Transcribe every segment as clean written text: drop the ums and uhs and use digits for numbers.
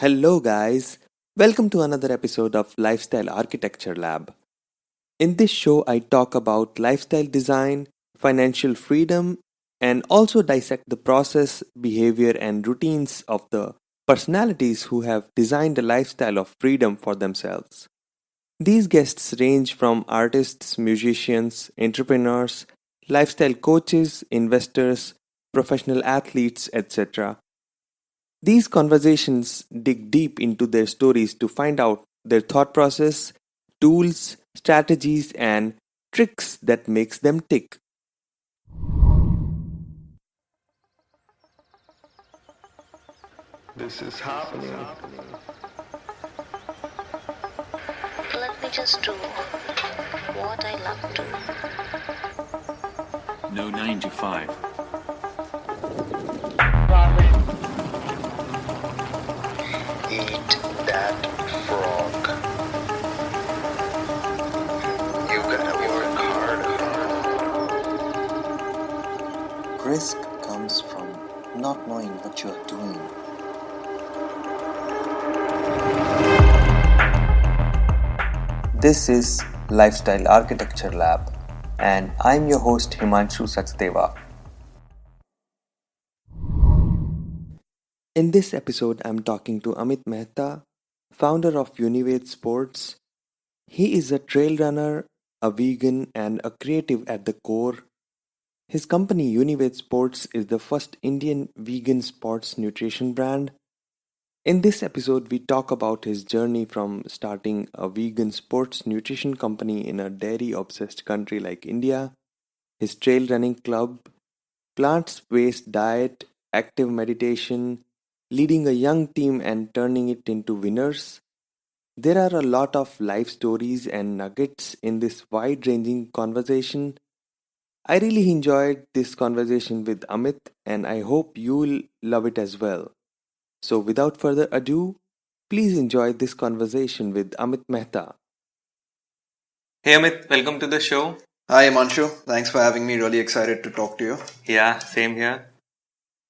Hello, guys. Welcome to another episode of Lifestyle Architecture Lab. In this show, I talk about lifestyle design, financial freedom, and also dissect the process, behavior, and routines of the personalities who have designed a lifestyle of freedom for themselves. These guests range from artists, musicians, entrepreneurs, lifestyle coaches, investors, professional athletes, etc. These conversations dig deep into their stories to find out their thought process, tools, strategies, and tricks that makes them tick. This is happening. Let me just do what I love to. No 9 to 5. Eat that frog. You gotta work hard. Risk comes from not knowing what you are doing. This is Lifestyle Architecture Lab, and I'm your host Himanshu Sachdeva. In this episode, I'm talking to Amit Mehta, founder of Univate Sports. He is a trail runner, a vegan, and a creative at the core. His company Univate Sports is the first Indian vegan sports nutrition brand. In this episode, we talk about his journey from starting a vegan sports nutrition company in a dairy obsessed country like India, his trail running club, plant based diet, active meditation, leading a young team and turning it into winners. There are a lot of life stories and nuggets in this wide ranging conversation. I really enjoyed this conversation with Amit, and I hope you'll love it as well. So, without further ado, please enjoy this conversation with Amit Mehta. Hey Amit, welcome to the show. Hi, Himanshu. Thanks for having me. Really excited to talk to you. Yeah, same here.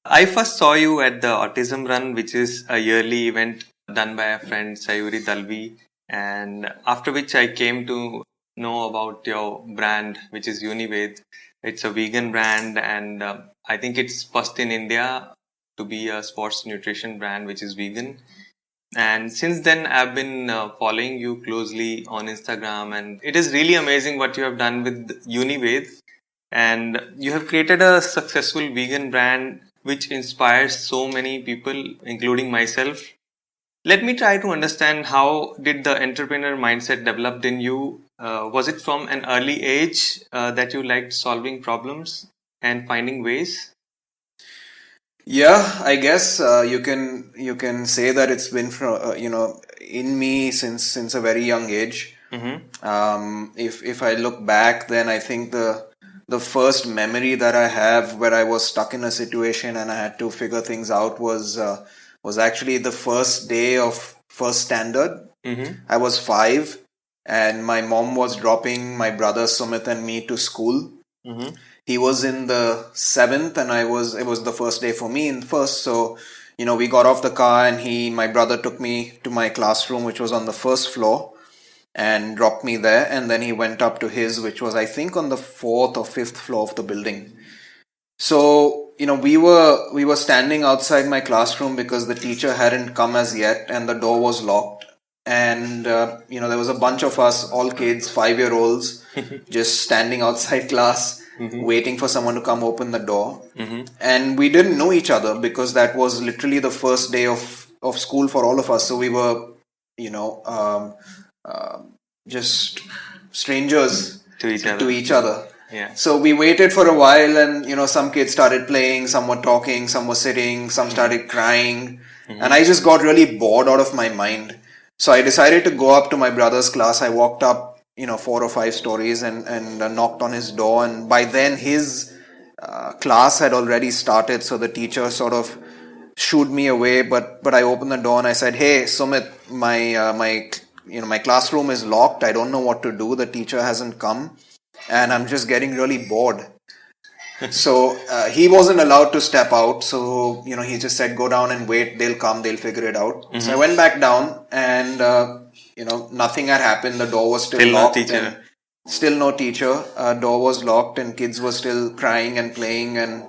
I first saw you at the Autism Run, which is a yearly event done by a friend, Sayuri Dalvi, and after which I came to know about your brand, which is Unived. It's a vegan brand, and I think it's first in India to be a sports nutrition brand which is vegan. And since then, I've been following you closely on Instagram, and it is really amazing what you have done with Unived. And you have created a successful vegan brand which inspires so many people, including myself. Let me try to understand how did the entrepreneur mindset developed in you? Was it from an early age that you liked solving problems and finding ways? Yeah, I guess you can say that it's been from in me since a very young age. If I look back, then I think the first memory that I have where I was stuck in a situation and I had to figure things out was actually the first day of first standard. I was 5, and my mom was dropping my brother Sumit and me to school. He was in the 7th, and it was the first day for me in first. So, we got off the car, and my brother took me to my classroom, which was on the first floor, and dropped me there. And then he went up to his, which was, I think, on the 4th or 5th floor of the building. So, we were standing outside my classroom because the teacher hadn't come as yet, and the door was locked. And there was a bunch of us, all kids, 5-year-olds, just standing outside class, waiting for someone to come open the door. And we didn't know each other because that was literally the first day of school for all of us. So we were, just strangers to each other. Yeah. So we waited for a while, and some kids started playing, some were talking, some were sitting, some started crying, and I just got really bored out of my mind. So I decided to go up to my brother's class. I walked up 4 or 5 stories and knocked on his door, and by then his class had already started, so the teacher sort of shooed me away. But I opened the door and I said, "Hey Sumit, my classroom is locked. I don't know what to do. The teacher hasn't come, and I'm just getting really bored." So he wasn't allowed to step out. So, he just said, go down and wait. They'll come. They'll figure it out. So I went back down and, nothing had happened. The door was still Still no locked. teacher. And still no teacher. Door was locked and kids were still crying and playing. And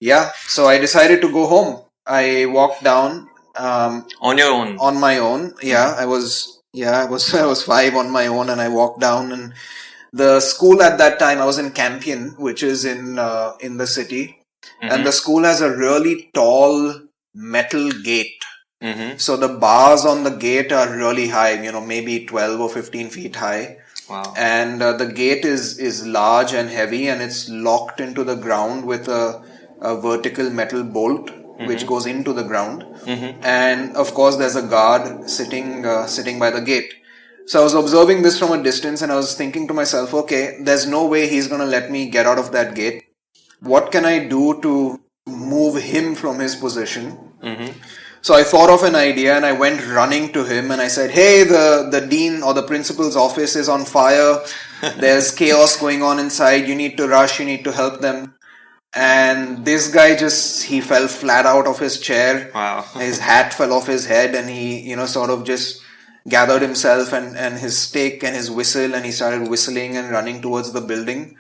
yeah, so I decided to go home. I walked down. On your own. On my own. Yeah, I was. I was 5 on my own, and I walked down. And the school at that time, I was in Campion, which is in the city, and the school has a really tall metal gate. So the bars on the gate are really high. Maybe 12 or 15 feet high. Wow. And the gate is large and heavy, and it's locked into the ground with a vertical metal bolt which goes into the ground. And of course, there's a guard sitting by the gate. So I was observing this from a distance, and I was thinking to myself, okay, there's no way he's going to let me get out of that gate. What can I do to move him from his position? So I thought of an idea, and I went running to him, and I said, hey, the dean or the principal's office is on fire. There's chaos going on inside. You need to rush. You need to help them. And this guy he fell flat out of his chair. Wow. His hat fell off his head, and he, sort of just gathered himself and his stick and his whistle, and he started whistling and running towards the building.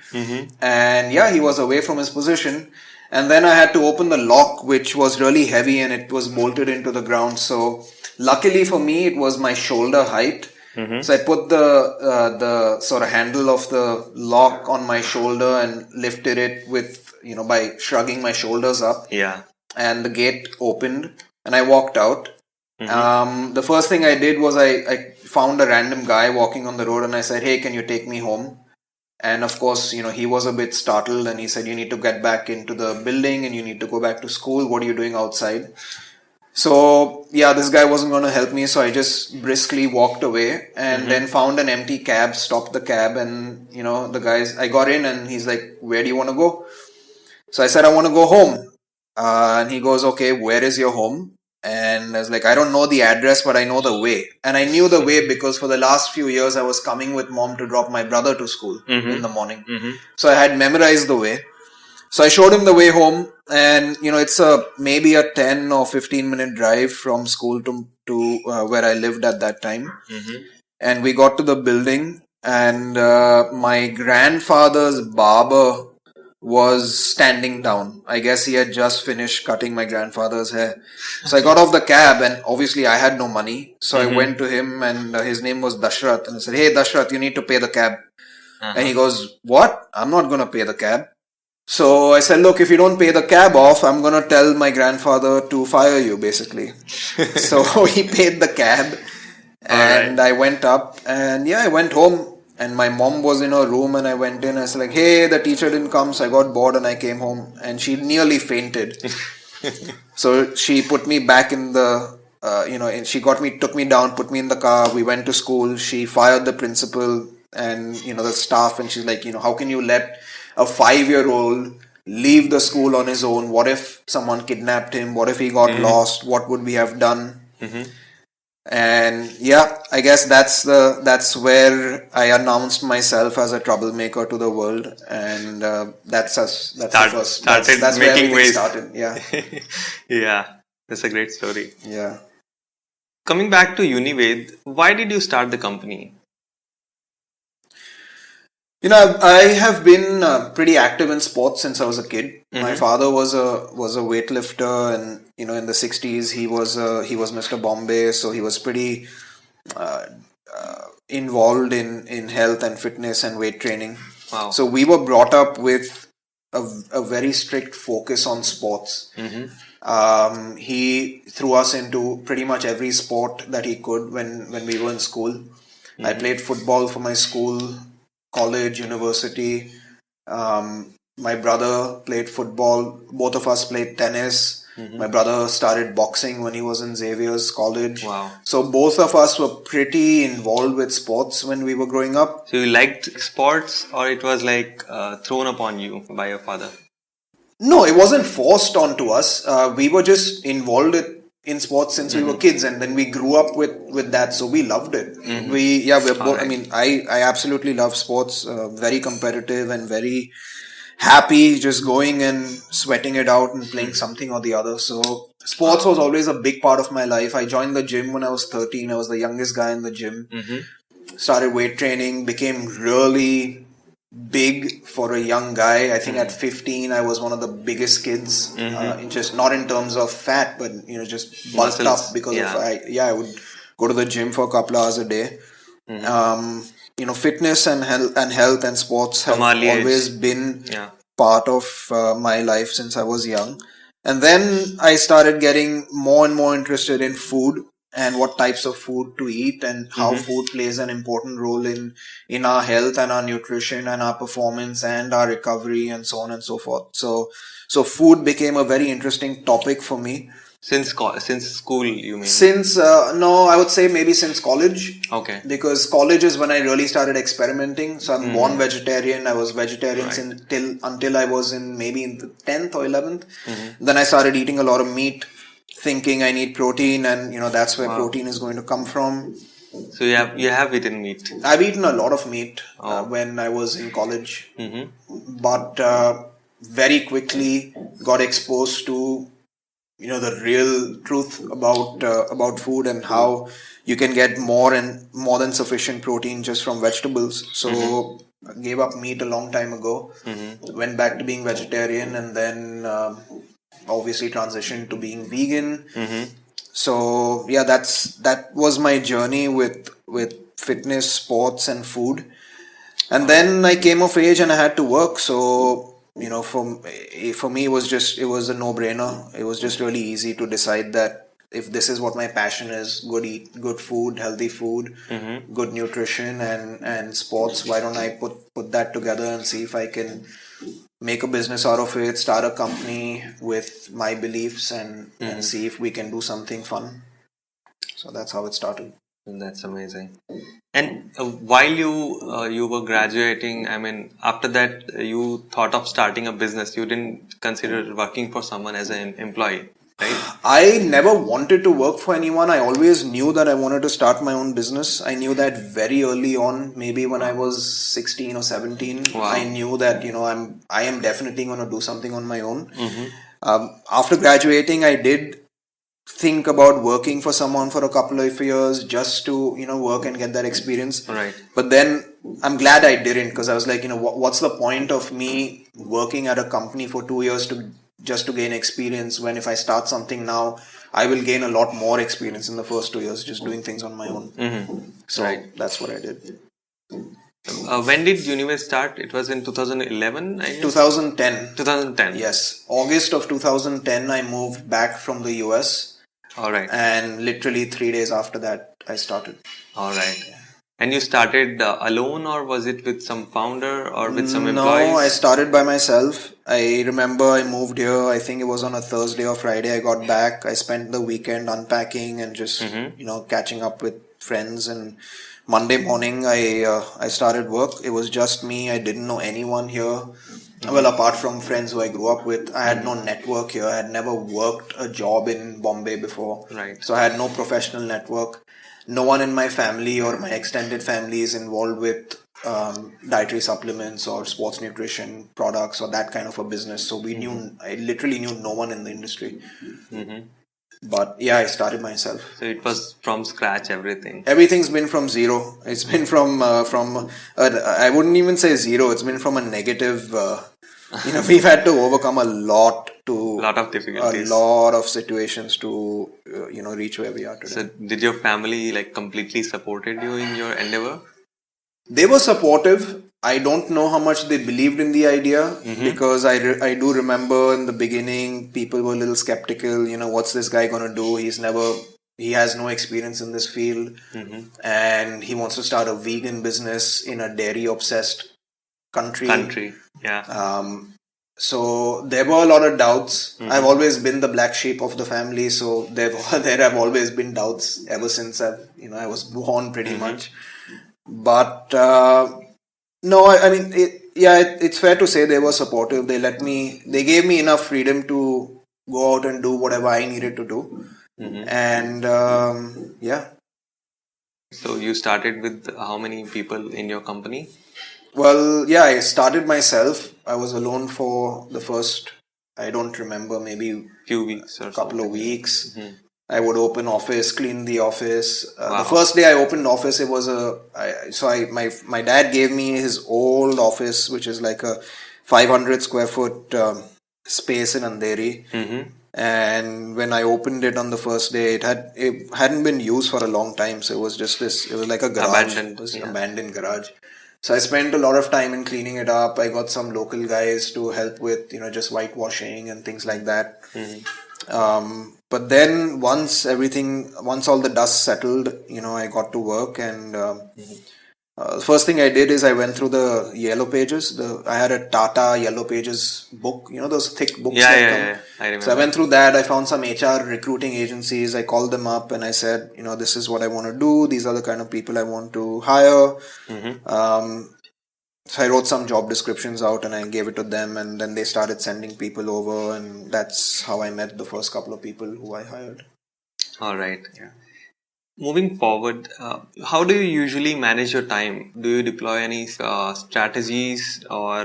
And yeah, he was away from his position. And then I had to open the lock, which was really heavy, and it was bolted into the ground. So luckily for me, it was my shoulder height. So I put the sort of handle of the lock on my shoulder and lifted it with, by shrugging my shoulders up. Yeah. And the gate opened, and I walked out. The first thing I did was I found a random guy walking on the road, and I said, hey, can you take me home? And of course, he was a bit startled, and he said, you need to get back into the building and you need to go back to school. What are you doing outside? So yeah, this guy wasn't going to help me. So I just briskly walked away and then found an empty cab, stopped the cab, and I got in, and he's like, where do you want to go? So I said, I want to go home. And he goes, okay, where is your home? And I was like, I don't know the address, but I know the way. And I knew the way because for the last few years, I was coming with mom to drop my brother to school in the morning. So I had memorized the way. So I showed him the way home, and it's maybe a 10 or 15 minute drive from school to where I lived at that time. And we got to the building, and my grandfather's barber was standing down. I guess he had just finished cutting my grandfather's hair. So I got off the cab, and obviously I had no money. So I went to him, and his name was Dashrath, and I said, hey Dashrath, you need to pay the cab. And he goes, what? I'm not going to pay the cab. So I said, look, if you don't pay the cab off, I'm going to tell my grandfather to fire you, basically. So he paid the cab, and I went up, and I went home. And my mom was in her room, and I went in. I was like, hey, the teacher didn't come. So I got bored and I came home, and she nearly fainted. So she put me back in the, and she took me down, put me in the car. We went to school. She fired the principal and, the staff. And she's like, how can you let a 5-year-old leave the school on his own? What if someone kidnapped him? What if he got lost? What would we have done? And I guess that's where I announced myself as a troublemaker to the world, and that's the first. That's where everything waves. Started. Yeah, yeah, that's a great story. Yeah. Coming back to Unived, why did you start the company? I have been pretty active in sports since I was a kid. My father was a weightlifter, and in the 60s he was Mr. Bombay, so he was pretty involved in health and fitness and weight training. Wow. So we were brought up with a very strict focus on sports. He threw us into pretty much every sport that he could when we were in school. I played football for my school, college, university. My brother played football. Both of us played tennis. My brother started boxing when he was in Xavier's college. Wow. So both of us were pretty involved with sports when we were growing up. So you liked sports, or it was like thrown upon you by your father? No, it wasn't forced onto us. We were just involved in sports since we were kids, and then we grew up with that, so we loved it. We're both. Right. I mean, I absolutely love sports. Very competitive and very happy just going and sweating it out and playing something or the other. So sports was always a big part of my life. I joined the gym when I was 13. I was the youngest guy in the gym. Started weight training, became really big for a young guy. I think at 15 I was one of the biggest kids, in just not in terms of fat, but just bulked Muscles, up because yeah. I would go to the gym for a couple hours a day. Fitness and health and sports have From early age. always been Yeah. part of my life since I was young. And then I started getting more and more interested in food and what types of food to eat and how food plays an important role in our health and our nutrition and our performance and our recovery and so on and so forth. So food became a very interesting topic for me. Since school, you mean? Since no, I would say maybe since college. Okay. Because college is when I really started experimenting. So I'm born vegetarian. I was vegetarian Right. until I was in maybe in the 10th or 11th. Then I started eating a lot of meat, thinking I need protein, and that's where Wow. protein is going to come from. So you have eaten meat. I've eaten a lot of meat Oh. when I was in college, but Mm-hmm. very quickly got exposed to the real truth about food and how you can get more than sufficient protein just from vegetables. So I gave up meat a long time ago, went back to being vegetarian, and then obviously transitioned to being vegan. So yeah, that was my journey with fitness, sports, and food. And then I came of age and I had to work. So for me, it was a no brainer. It was just really easy to decide that if this is what my passion is, good food, healthy food, good nutrition, and sports. Why don't I put that together and see if I can make a business out of it, start a company with my beliefs, and see if we can do something fun. So that's how it started. That's amazing. And while you were graduating, I mean, after that, you thought of starting a business. You didn't consider working for someone as an employee, right? I never wanted to work for anyone. I always knew that I wanted to start my own business. I knew that very early on, maybe when I was 16 or 17. Wow. I knew that I am definitely going to do something on my own. After graduating, I did think about working for someone for a couple of years just to work and get that experience. Right. But then I'm glad I didn't, because I was like, what's the point of me working at a company for 2 years to gain experience, when if I start something now, I will gain a lot more experience in the first 2 years just doing things on my own. So Right. that's what I did. When did Universe start? It was in 2011, I guess? 2010. 2010. Yes, August of 2010 I moved back from the US, All right. and literally 3 days after that I started. All right. And you started alone, or was it with some founder or with some employees? No, I started by myself. I remember I moved here, I think it was on a Thursday or Friday. I got back. I spent the weekend unpacking and just, catching up with friends. And Monday morning, I started work. It was just me. I didn't know anyone here. Well, apart from friends who I grew up with, I had no network here. I had never worked a job in Bombay before. Right. So I had no professional network. No one in my family or my extended family is involved with dietary supplements or sports nutrition products or that kind of a business. So I literally knew no one in the industry. But yeah, I started myself. So it was from scratch, everything. Everything's been from zero. It's been from I wouldn't even say zero. It's been from a negative. We've had to overcome a lot Lot of difficulties. a lot of situations to reach where we are today. So did your family completely supported you in your endeavor? They were supportive. I don't know how much they believed in the idea, because I do remember in the beginning people were a little skeptical. What's this guy going to do? He has no experience in this field, and he wants to start a vegan business in a dairy obsessed country. Yeah. So there were a lot of doubts. I've always been the black sheep of the family, so there have always been doubts ever since I was born, pretty much. But no, I mean, it's fair to say they were supportive. They gave me enough freedom to go out and do whatever I needed to do. And yeah. So you started with how many people in your company? Well, yeah, I started myself. I was alone for the first, I don't remember, maybe Few weeks or couple of something. weeks. Mhm. I would open office, clean the office. The Wow. first day I opened office, it was my dad gave me his old office, which is like a 500 square foot space in Andheri. Mm-hmm. And when I opened it on the first day, it hadn't been used for a long time, so it was just this. It was like a garage. It Abandoned. was Yeah. abandoned garage. So I spent a lot of time in cleaning it up. I got some local guys to help with, just whitewashing and things like that. But then once all the dust settled, I got to work, and the first thing I did is I went through the yellow pages. I had a Tata yellow pages book, those thick books Yeah, that yeah, come. yeah. I remember. So I went through that. I found some HR recruiting agencies. I called them up and I said, this is what I want to do. These are the kind of people I want to hire. So I wrote some job descriptions out and I gave it to them, and then they started sending people over, and that's how I met the first couple of people who I hired. All right. Yeah. Moving forward, how do you usually manage your time? Do you deploy any strategies, or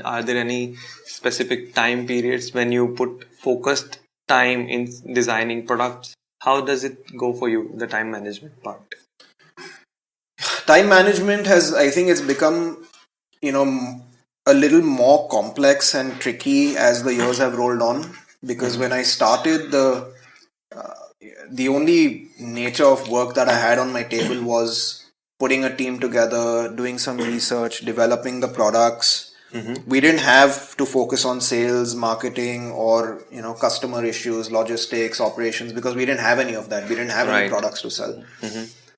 are there any specific time periods when you put focused time in designing products? How does it go for you, the time management part? Time management I think it's become, a little more complex and tricky as the years have rolled on, because when I started, the only nature of work that I had on my table was putting a team together, doing some research, developing the products. We didn't have to focus on sales, marketing, or customer issues, logistics, operations, because we didn't have any of that. We didn't have any Right. products to sell.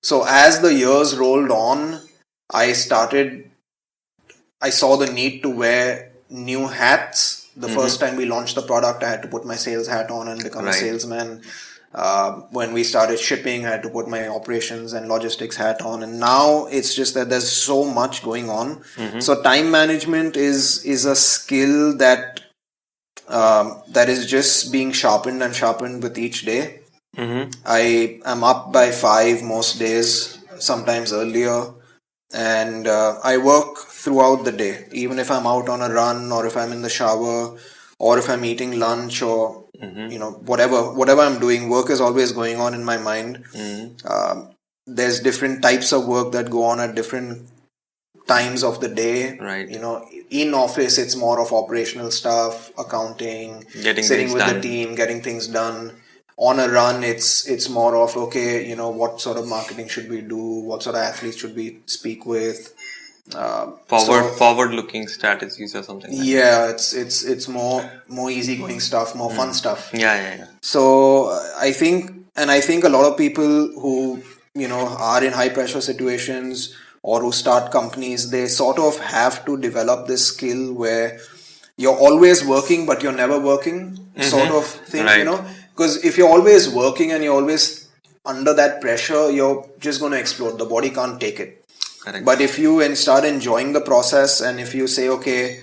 So as the years rolled on, I started I saw the need to wear new hats. The first time we launched the product, I had to put my sales hat on and become a Right. salesman. When we started shipping, I had to put my operations and logistics hat on. And now it's just that there's so much going on. So time management is a skill that is just being sharpened and sharpened with each day. I am up by 5 most days, sometimes earlier, and I work throughout the day. Even if I'm out on a run, or if I'm in the shower, or if I'm eating lunch, or whatever I'm doing, work is always going on in my mind. There's different types of work that go on at different times of the day. Right. In office it's more of operational stuff, accounting, Getting sitting things with done. the team, getting things done. On a run it's more of, okay, what sort of marketing should we do, what sort of athletes should we speak with. Forward looking strategies or something like Yeah, it's more easygoing stuff, more fun stuff. that. Yeah. So I think a lot of people who are in high pressure situations or who start companies, they sort of have to develop this skill where you're always working but you're never working, sort of thing. Right. Because if you're always working and you're always under that pressure, you're just going to explode. The body can't take it. Correct. But if you start enjoying the process, and if you say, okay,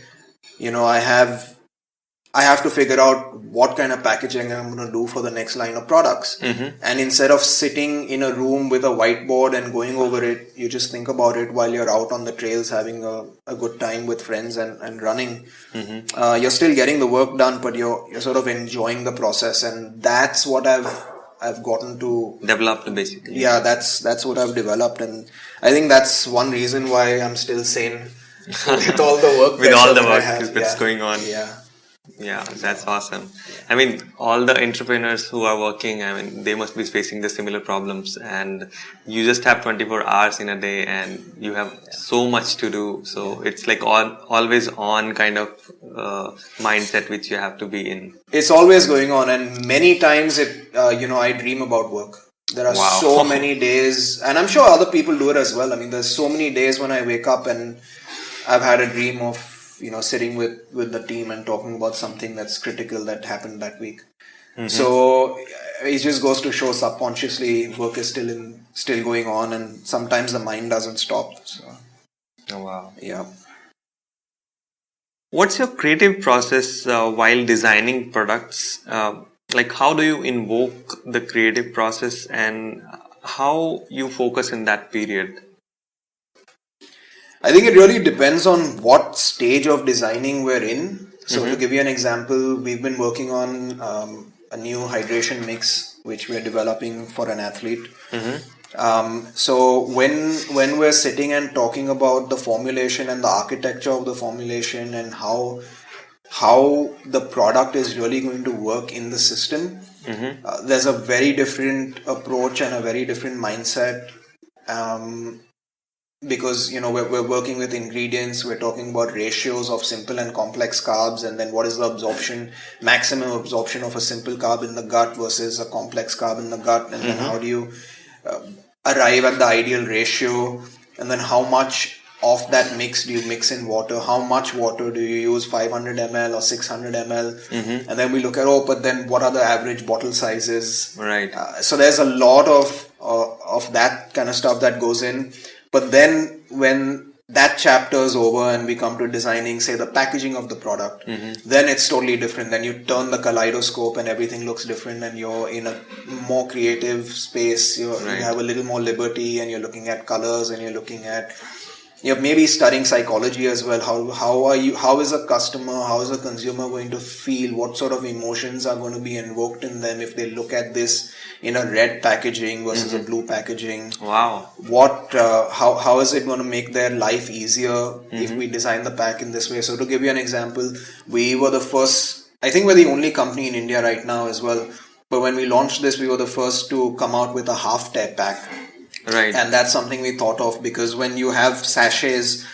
I have to figure out what kind of packaging I'm going to do for the next line of products. And instead of sitting in a room with a whiteboard and going over it, you just think about it while you're out on the trails having a good time with friends and running. You're still getting the work done, but you're sort of enjoying the process. And that's what I've gotten to. Developed basically. Yeah, that's what I've developed. And I think that's one reason why I'm still sane with all the work With all the pressure that I work have. that's Yeah. going on. Yeah. That's awesome. I mean, all the entrepreneurs who are working, they must be facing the similar problems, and you just have 24 hours in a day and you have so much to do. So it's like always on kind of mindset which you have to be in. It's always going on, and many times I dream about work. There are Wow. so many days, and I'm sure other people do it as well. I mean, there's so many days when I wake up and I've had a dream of sitting with the team and talking about something that's critical that happened that week. So it just goes to show subconsciously work is still going on, and sometimes the mind doesn't stop. So Oh, wow. yeah. What's your creative process while designing products? Like, how do you invoke the creative process, and how you focus in that period? I think it really depends on what stage of designing we're in. So to give you an example, we've been working on a new hydration mix which we're developing for an athlete. So when we're sitting and talking about the formulation and the architecture of the formulation and how the product is really going to work in the system, there's a very different approach and a very different mindset. Because we're working with ingredients, we're talking about ratios of simple and complex carbs, and then what is the maximum absorption of a simple carb in the gut versus a complex carb in the gut, and then how do you arrive at the ideal ratio, and then how much of that mix do you mix in water, how much water do you use, 500 ml or 600 ml, and then we look at, but then what are the average bottle sizes, Right. So there's a lot of that kind of stuff that goes in. But then when that chapter is over and we come to designing, say, the packaging of the product, then it's totally different. Then you turn the kaleidoscope and everything looks different, and you're in a more creative space. You have a little more liberty, and you're looking at colors, and you're maybe studying psychology as well. How is a customer, how is a consumer going to feel? What sort of emotions are going to be invoked in them if they look at this in a red packaging versus a blue packaging? Wow. How is it going to make their life easier if we design the pack in this way? So to give you an example, we were the first, I think we're the only company in India right now as well, but when we launched this, we were the first to come out with a half tear pack. Right. And that's something we thought of, because when you have sachets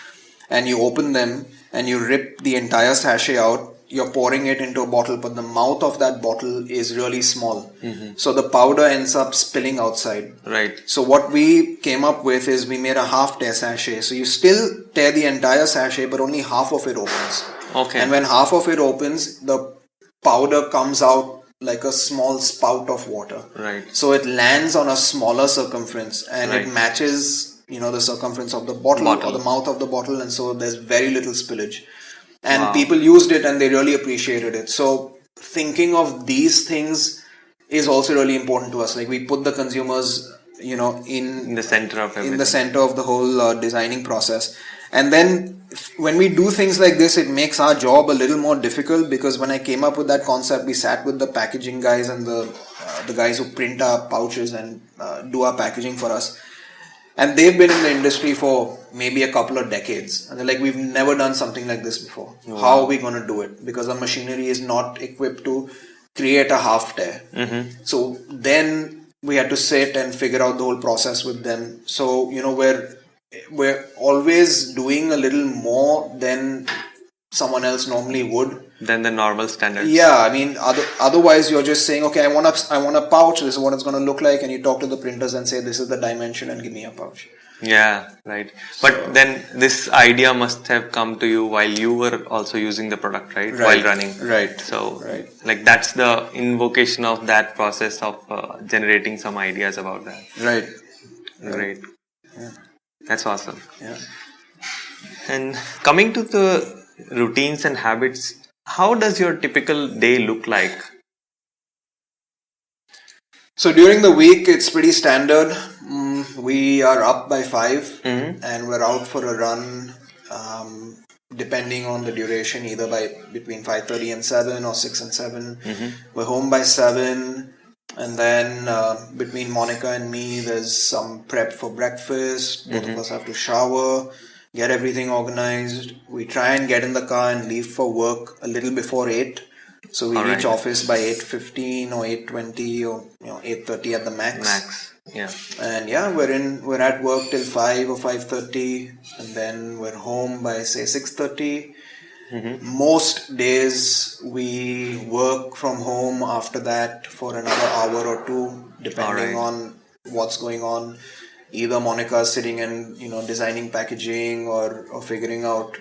and you open them and you rip the entire sachet out, you're pouring it into a bottle, but the mouth of that bottle is really small. So the powder ends up spilling outside. Right. So what we came up with is we made a half tear sachet. So you still tear the entire sachet, but only half of it opens. Okay. And when half of it opens, the powder comes out like a small spout of water. Right. So it lands on a smaller circumference, and it matches, the circumference of the bottle or the mouth of the bottle, and so there's very little spillage. And people used it and they really appreciated it. So thinking of these things is also really important to us. Like, we put the consumers, in the center of everything. In the center of the whole designing process. And then when we do things like this, it makes our job a little more difficult, because when I came up with that concept, we sat with the packaging guys and the guys who print our pouches and do our packaging for us. And they've been in the industry for maybe a couple of decades. And they're like, we've never done something like this before. Wow. How are we going to do it? Because the machinery is not equipped to create a half tear. So then we had to sit and figure out the whole process with them. So, we're always doing a little more than someone else normally would. Than the normal standards. Yeah, I mean, otherwise you're just saying, okay, I want a pouch, this is what it's going to look like, and you talk to the printers and say, this is the dimension and give me a pouch. Yeah, right. But then this idea must have come to you while you were also using the product, right? While running. Right. So, like, that's the invocation of that process of generating some ideas about that. Right. Great. Yeah. That's awesome. Yeah. And coming to the routines and habits, how does your typical day look like? So during the week, it's pretty standard. We are up by 5 and we're out for a run, depending on the duration, either between 5:30 and 7 or 6 and 7. We're home by 7, and then between Monica and me, there's some prep for breakfast. Both of us have to shower, get everything organized. We try and get in the car and leave for work a little before 8. So we reach office by 8:15 or 8:20 or 8:30 at the max. Yeah. And we're at work till 5 or 5:30, and then we're home by say 6:30. Most days we work from home after that for another hour or two, depending on what's going on. Either Monica is sitting and designing packaging or figuring out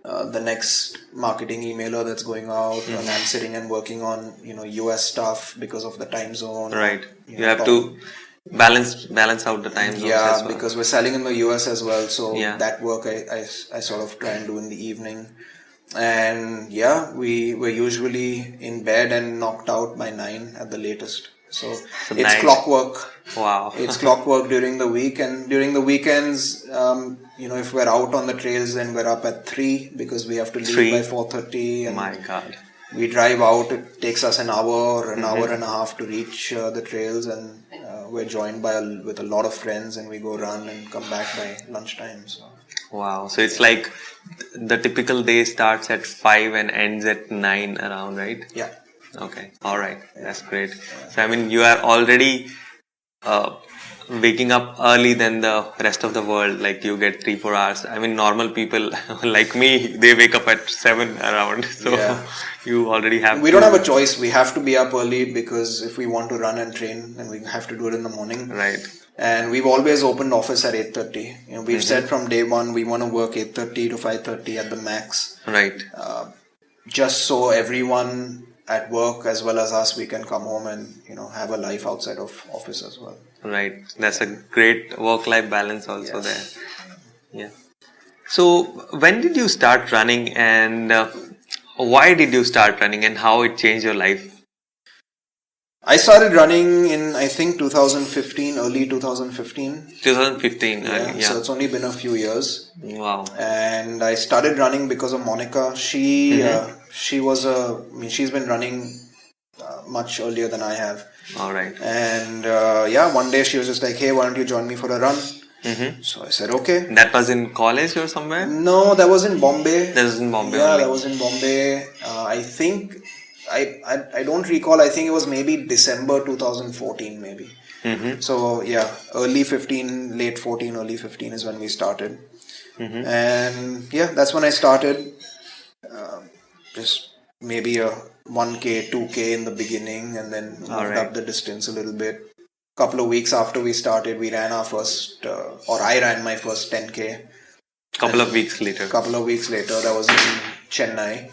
the next marketing emailer that's going out, and I'm sitting and working on US stuff because of the time zone. Right. You have to balance out the time zones. Yeah, as well. because we're selling in the US as well, so that work I sort of try and do in the evening. And we're usually in bed and knocked out by 9 at the latest. So So it's nice. clockwork. Wow. It's clockwork during the week, and during the weekends, if we're out on the trails, then we're up at 3 because we have to leave 3? by 4:30, and My God. we drive out. It takes us an hour or an hour and a half to reach the trails, and we're joined with a lot of friends, and we go run and come back by lunchtime. So Wow. So it's like the typical day starts at 5 and ends at 9 around, right? yeah, Okay. All right. That's great. So, I mean, you are already uh, waking up early than the rest of the world. Like you get 3-4 hours. I mean, normal people like me, they wake up at 7 around. So Yeah. you already have. we don't have a choice. We have to be up early because if we want to run and train, then we have to do it in the morning. Right. And we've always opened office at 8:30. We've said from day one we want to work 8:30 to 5:30 at the max, Right. just so everyone at work as well as us, we can come home and have a life outside of office as well. Right. That's a great work-life balance also Yes. there. Yeah. So when did you start running, and why did you start running, and how it changed your life? I started running in, I think, 2015, early 2015. 2015. Yeah, Yeah. so it's only been a few years. Wow. And I started running because of Monica. She's been running much earlier than I have. All right. And one day she was just like, "Hey, why don't you join me for a run?" So I said, "Okay." That was in college or somewhere? No, that was in Bombay. That was in Bombay Yeah, only. that was in Bombay. I think I don't recall. I think it was maybe December 2014, maybe. So yeah, early 15, late 14, early 15 is when we started. And yeah, that's when I started. Just maybe a 1K, 2K in the beginning, and then moved up the distance a little bit. Couple of weeks after we started, we ran our first, or I ran my first 10K. Couple of weeks later. Couple of weeks later, that was in Chennai.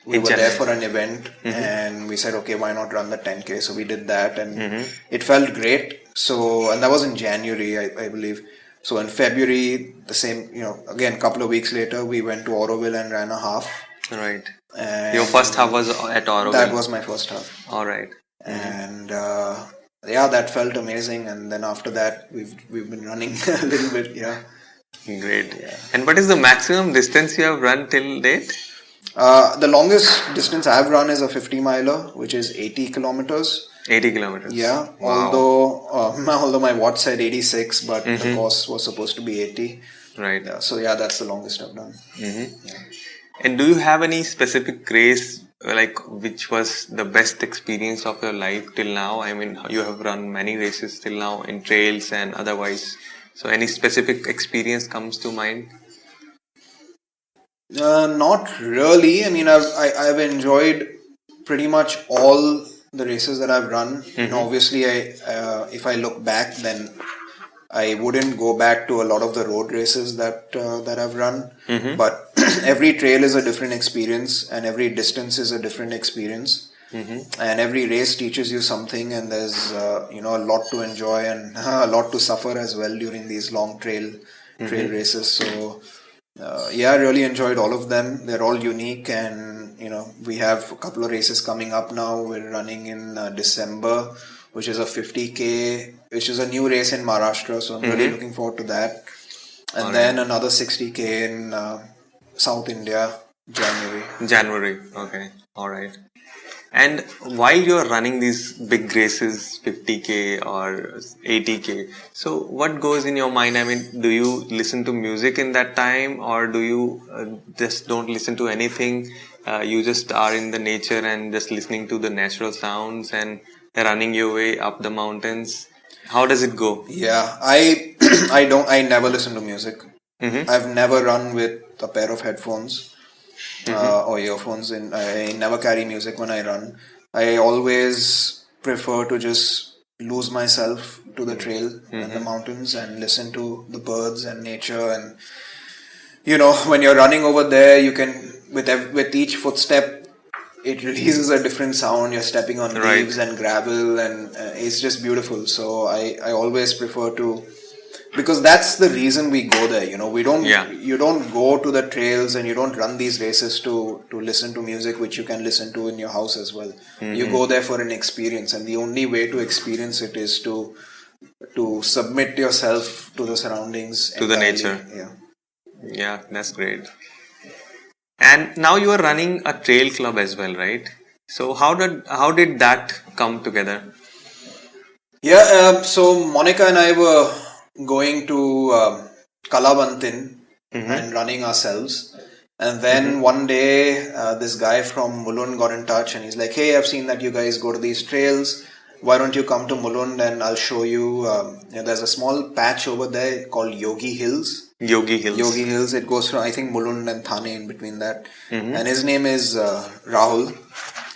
We were there for an event, and we said, okay, why not run the 10K? So we did that, and it felt great. So, and that was in January, I believe. So in February, the same, again, couple of weeks later, we went to Auroville and ran a half. Right. And your first half was at Auroville? That was my first half. All right. And that felt amazing. And then after that, we've been running a little bit. Yeah. Great. Yeah. And what is the maximum distance you have run till date? The longest distance I've run is a 50 miler, which is 80 kilometers. 80 kilometers. Yeah. Wow. Although my watch said 86, but the course was supposed to be 80. Right. Yeah, so yeah, that's the longest I've done. Yeah. And do you have any specific race, like which was the best experience of your life till now? I mean, you have run many races till now in trails and otherwise. So any specific experience comes to mind? Not really. I mean, I've enjoyed pretty much all the races that I've run. Obviously, if I look back, then I wouldn't go back to a lot of the road races that I've run. But every trail is a different experience, and every distance is a different experience. And every race teaches you something, and there's a lot to enjoy and a lot to suffer as well during these long trail races. So I really enjoyed all of them. They're all unique, and we have a couple of races coming up now. We're running in December, which is a 50K, which is a new race in Maharashtra. So I'm really looking forward to that. And then another 60K in South India, January. Okay. All right. And while you're running these big races, 50K or 80K, so what goes in your mind? I mean, do you listen to music in that time, or do you just don't listen to anything? You just are in the nature and just listening to the natural sounds and running your way up the mountains? How does it go? Yeah, I never listen to music. I've never run with a pair of headphones. Or earphones, and I never carry music when I run. I always prefer to just lose myself to the trail and the mountains and listen to the birds and nature. And when you're running over there, you can with each footstep, it releases a different sound. You're stepping on leaves and gravel, and it's just beautiful. So I always prefer to because that's the reason we go there. We don't. Yeah. You don't go to the trails and you don't run these races to listen to music, which you can listen to in your house as well. You go there for an experience, and the only way to experience it is to submit yourself to the surroundings, To the entirely. nature. Yeah. Yeah, that's great. And now you are running a trail club as well, right? So how did that come together? Yeah, so Monica and I were going to Kalavantin and running ourselves. And then one day, this guy from Mulund got in touch and he's like, "Hey, I've seen that you guys go to these trails. Why don't you come to Mulund and I'll show you? There's a small patch over there called Yogi Hills. Yogi Hills. Yogi Hills. It goes from, I think, Mulund and Thane in between that. And his name is Rahul.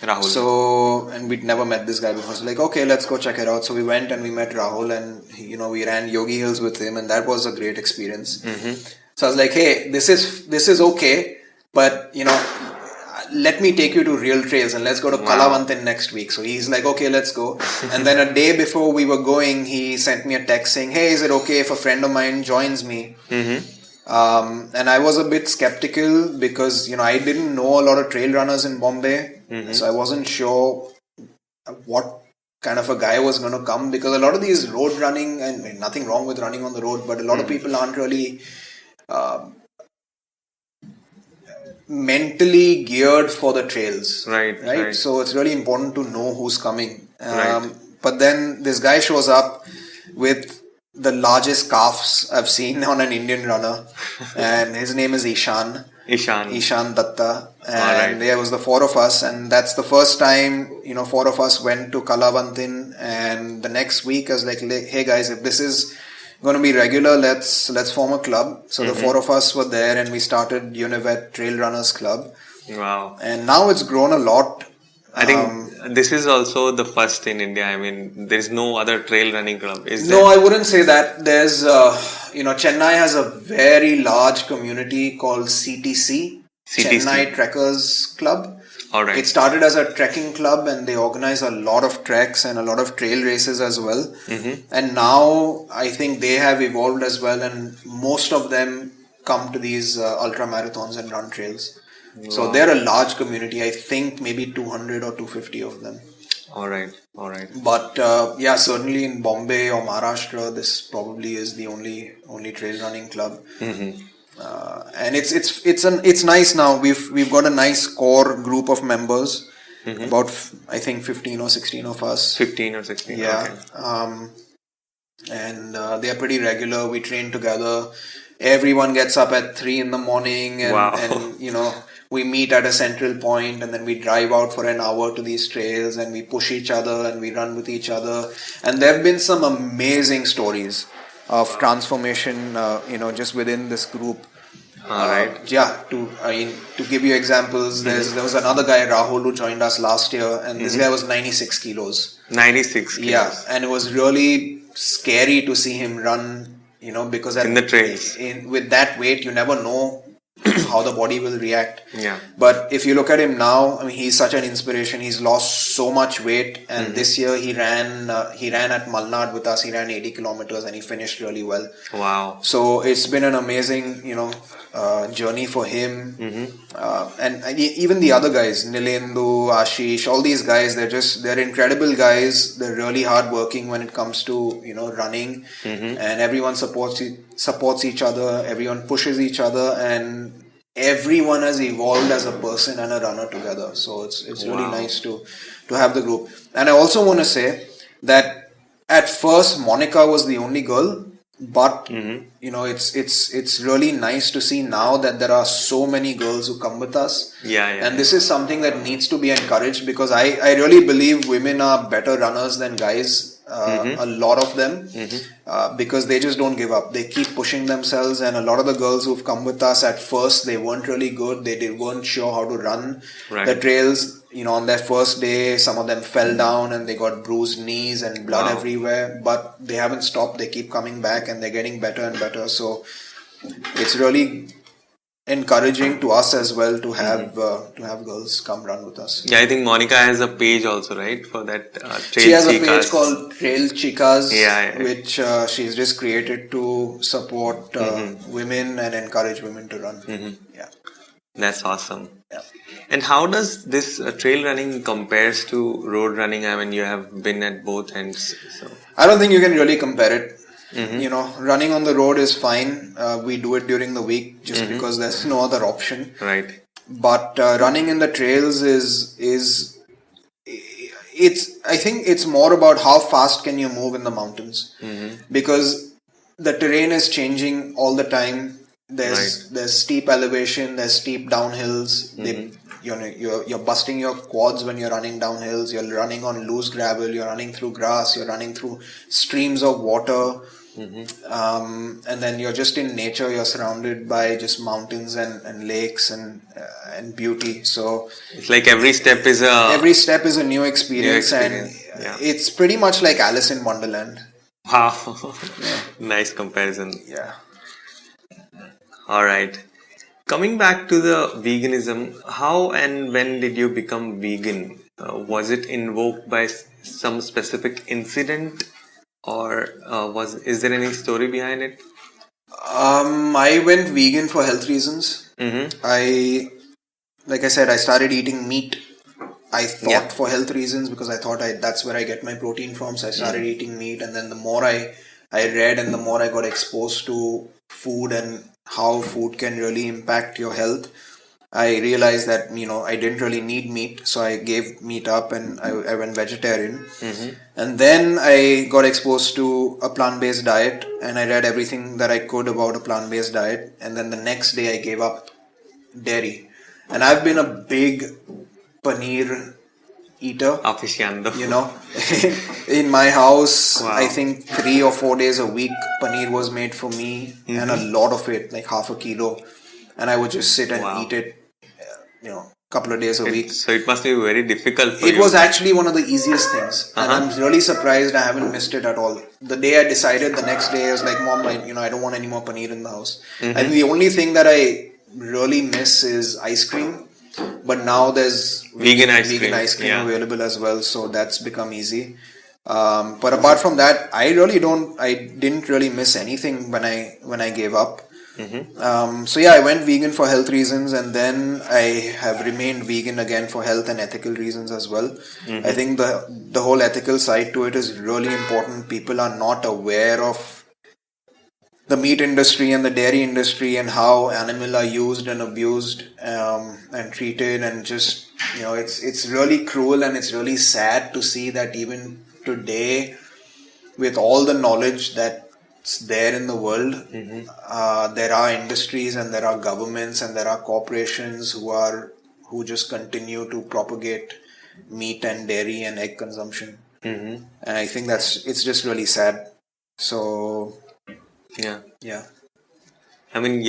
Rahul. So, and we'd never met this guy before. So, like, okay, let's go check it out. So we went and we met Rahul, and we ran Yogi Hills with him, and that was a great experience. So I was like, hey, this is okay, but let me take you to real trails and let's go to Kalavantin next week. So he's like, okay, let's go. And then a day before we were going, he sent me a text saying, hey, is it okay if a friend of mine joins me? And I was a bit skeptical because I didn't know a lot of trail runners in Bombay, so I wasn't sure what kind of a guy was going to come, because a lot of these road running, and nothing wrong with running on the road, but a lot of people aren't really mentally geared for the trails. Right. So it's really important to know who's coming. Right. But then this guy shows up with the largest calves I've seen on an Indian runner, and his name is Ishan Datta, and there was the four of us, and that's the first time four of us went to Kalavantin. And the next week I was like, hey guys, if this is going to be regular, let's form a club. So the four of us were there and we started Univet Trail Runners Club. Wow. And now it's grown a lot. I think this is also the first in India. I mean, there is no other trail running club. Is there? No, I wouldn't say that. There's, Chennai has a very large community called CTC, Chennai Trekkers Club. All right. It started as a trekking club and they organize a lot of treks and a lot of trail races as well. And now I think they have evolved as well, and most of them come to these ultra marathons and run trails. Wow. So they're a large community. I think maybe 200 or 250 of them. All right. But certainly in Bombay or Maharashtra, this probably is the only trail running club. And it's nice now. We've got a nice core group of members, about I think 15 or 16 of us. 15 or 16. Yeah. Okay. And they are pretty regular. We train together. Everyone gets up at 3 in the morning, and we meet at a central point, and then we drive out for an hour to these trails, and we push each other and we run with each other. And there have been some amazing stories of transformation, just within this group. All right. To give you examples, there was another guy, Rahul, who joined us last year, and this guy was 96 kilos. 96 kilos. Yeah, and it was really scary to see him run, because in the trails, with that weight, you never know how the body will react. Yeah. But if you look at him now, I mean, he's such an inspiration. He's lost so much weight, and this year he ran at Malnad with us. He ran 80 kilometers and he finished really well. Wow. So it's been an amazing, journey for him. And even the other guys, Nilendu, Ashish, all these guys, they're incredible guys. They're really hardworking when it comes to, running, and everyone supports each other. Everyone pushes each other, and everyone has evolved as a person and a runner together. So it's really nice to have the group. And I also want to say that at first Monica was the only girl, but it's really nice to see now that there are so many girls who come with us. And this is something that needs to be encouraged, because I really believe women are better runners than guys. A lot of them, because they just don't give up. They keep pushing themselves, and a lot of the girls who've come with us at first, they weren't really good. They weren't sure how to run the trails. On their first day, some of them fell down and they got bruised knees and blood everywhere, but they haven't stopped. They keep coming back and they're getting better and better. So it's really encouraging to us as well to have girls come run with us. Yeah, I think Monica has a page also, right, for that Trail She has a Chicas. page called Trail Chicas, Yeah. which she's just created to support women and encourage women to run. Yeah, That's awesome. yeah. And how does this trail running compares to road running? I mean, you have been at both ends. So. I don't think you can really compare it. You know, running on the road is fine. We do it during the week just because there's no other option. Right. But running in the trails is it's, I think it's more about how fast can you move in the mountains, because the terrain is changing all the time. There's steep elevation, there's steep downhills. You're busting your quads when you're running downhills. You're running on loose gravel. You're running through grass. You're running through streams of water. And then you're just in nature. You're surrounded by just mountains and lakes and beauty. So it's like every step is a new experience, and yeah. It's pretty much like Alice in Wonderland. Wow. Nice comparison. Yeah. All right. Coming back to the veganism, how and when did you become vegan? Was it invoked by some specific incident, or is there any story behind it? I went vegan for health reasons. Like I said, I started eating meat. I thought for health reasons, because I thought that's where I get my protein from. So I started eating meat, and then the more I read and the more I got exposed to food and how food can really impact your health, I realized that, I didn't really need meat, so I gave meat up and I went vegetarian. And then I got exposed to a plant-based diet, and I read everything that I could about a plant-based diet, and then the next day I gave up dairy. And I've been a big paneer eater. Aficionado. In my house, Wow. I think 3 or 4 days a week paneer was made for me, and a lot of it, like half a kilo, and I would just sit and eat it, couple of days a week. So it must be very difficult for It you. was actually one of the easiest things, and I'm really surprised I haven't missed it at all. The day I decided, the next day I was like, Mom, I don't want any more paneer in the house. I think the only thing that I really miss is ice cream, but now there's vegan ice cream available as well, so that's become easy. But apart from that, I didn't really miss anything when I gave up. So I went vegan for health reasons, and then I have remained vegan again for health and ethical reasons as well. I think the whole ethical side to it is really important. People are not aware of the meat industry and the dairy industry and how animals are used and abused and treated, and just it's really cruel, and it's really sad to see that even today, with all the knowledge that's there in the world, there are industries and there are governments and there are corporations who just continue to propagate meat and dairy and egg consumption. And I think it's just really sad. So yeah. I mean,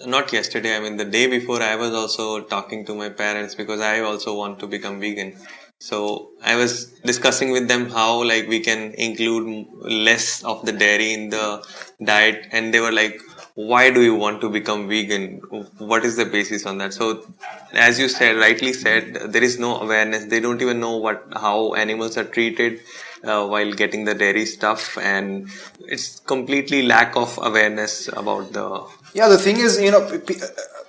not yesterday, I mean, the day before, I was also talking to my parents because I also want to become vegan. So I was discussing with them how we can include less of the dairy in the diet, and they were like, why do you want to become vegan? What is the basis on that? So as you rightly said, there is no awareness. They don't even know how animals are treated while getting the dairy stuff, and it's completely lack of awareness about the thing is,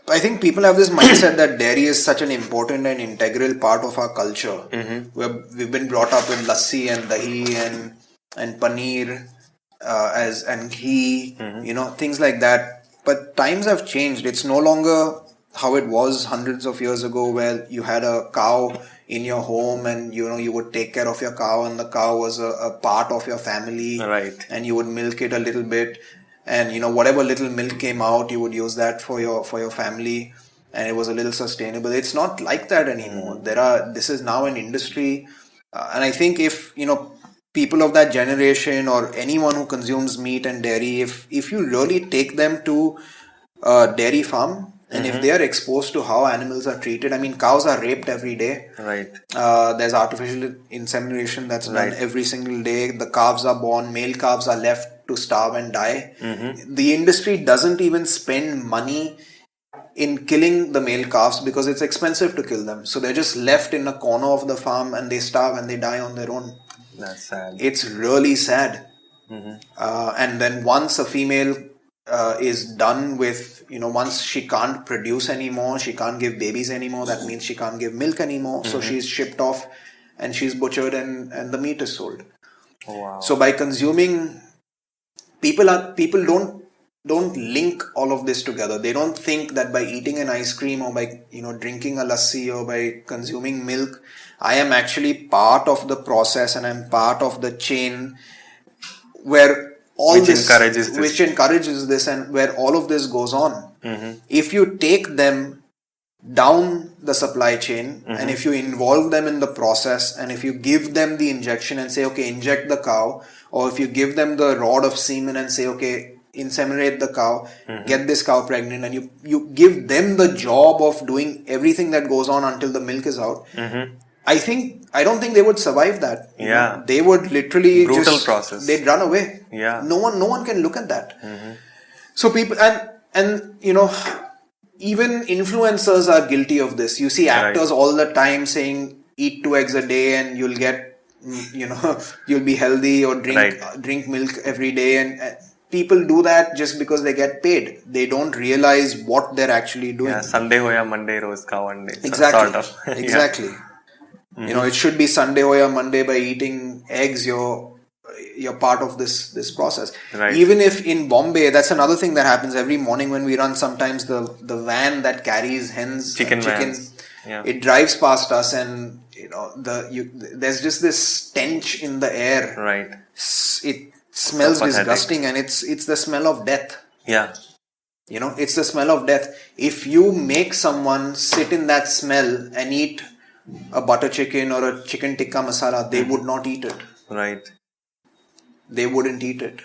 I think people have this mindset that dairy is such an important and integral part of our culture. We've been brought up with lassi and dahi and paneer and ghee, things like that. But times have changed. It's no longer how it was hundreds of years ago, where you had a cow in your home and you would take care of your cow, and the cow was a part of your family, right? And you would milk it a little bit, and whatever little milk came out, you would use that for your family, and it was a little sustainable. It's not like that anymore. This is now an industry, and I think if people of that generation or anyone who consumes meat and dairy, if you really take them to a dairy farm, and if they are exposed to how animals are treated, I mean, cows are raped every day. Right. There's artificial insemination that's done every single day. The calves are born, male calves are left to starve and die. The industry doesn't even spend money in killing the male calves because it's expensive to kill them. So they're just left in a corner of the farm and they starve and they die on their own. That's sad. It's really sad. Mhm. And then once a female is done with, once she can't produce anymore, she can't give babies anymore, that means she can't give milk anymore. So she's shipped off and she's butchered and the meat is sold. Wow. So by consuming, people don't link all of this together. They don't think that by eating an ice cream or by drinking a lassi or by consuming milk, I am actually part of the process and I'm part of the chain where Which encourages this. which encourages this and where all of this goes on. If you take them down the supply chain and if you involve them in the process and if you give them the injection and say, okay, inject the cow, or if you give them the rod of semen and say, okay, inseminate the cow, get this cow pregnant, and you give them the job of doing everything that goes on until the milk is out, I don't think they would survive that. You know? They would literally brutal process. They'd run away. No one can look at that. So people and even influencers are guilty of this. You see actors all the time saying eat 2 eggs a day and you'll get you'll be healthy, or drink milk every day, and people do that just because they get paid. They don't realize what they're actually doing. Yeah, Sunday ho ya Monday rose ka one day. Exactly. Sort of. Exactly. It should be Sunday or ya Monday. By eating eggs, you're part of this process. Even if in Bombay, that's another thing that happens every morning when we run. Sometimes the van that carries hens, chicken, it drives past us, and there's just this stench in the air. It smells disgusting, and it's the smell of death. It's the smell of death. If you make someone sit in that smell and eat a butter chicken or a chicken tikka masala, they would not eat it. They wouldn't eat it.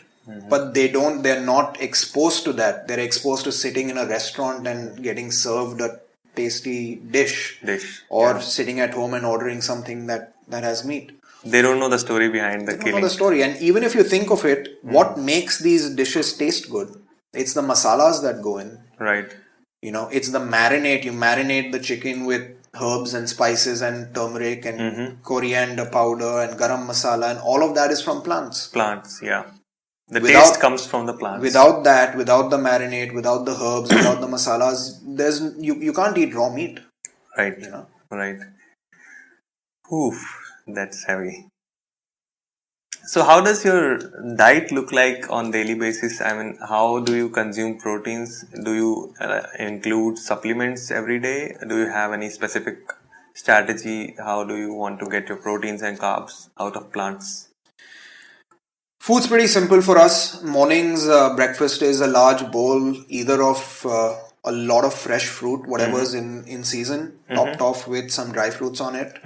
But they're not exposed to that. They're exposed to sitting in a restaurant and getting served a tasty dish. Or sitting at home and ordering something that has meat. They don't know the story behind the killing. They don't know the story. And even if you think of it, what makes these dishes taste good? It's the masalas that go in. It's the marinade. You marinate the chicken with herbs and spices and turmeric and coriander powder and garam masala, and all of that is from plants. The taste comes from the plants. Without that, without the marinade, without the herbs, without the masalas, you can't eat raw meat. Oof, that's heavy. So how does your diet look like on daily basis? I mean, how do you consume proteins? Do you include supplements every day? Do you have any specific strategy? How do you want to get your proteins and carbs out of plants? Food's pretty simple for us. Mornings, breakfast is a large bowl either of a lot of fresh fruit, whatever's in season, topped off with some dry fruits on it.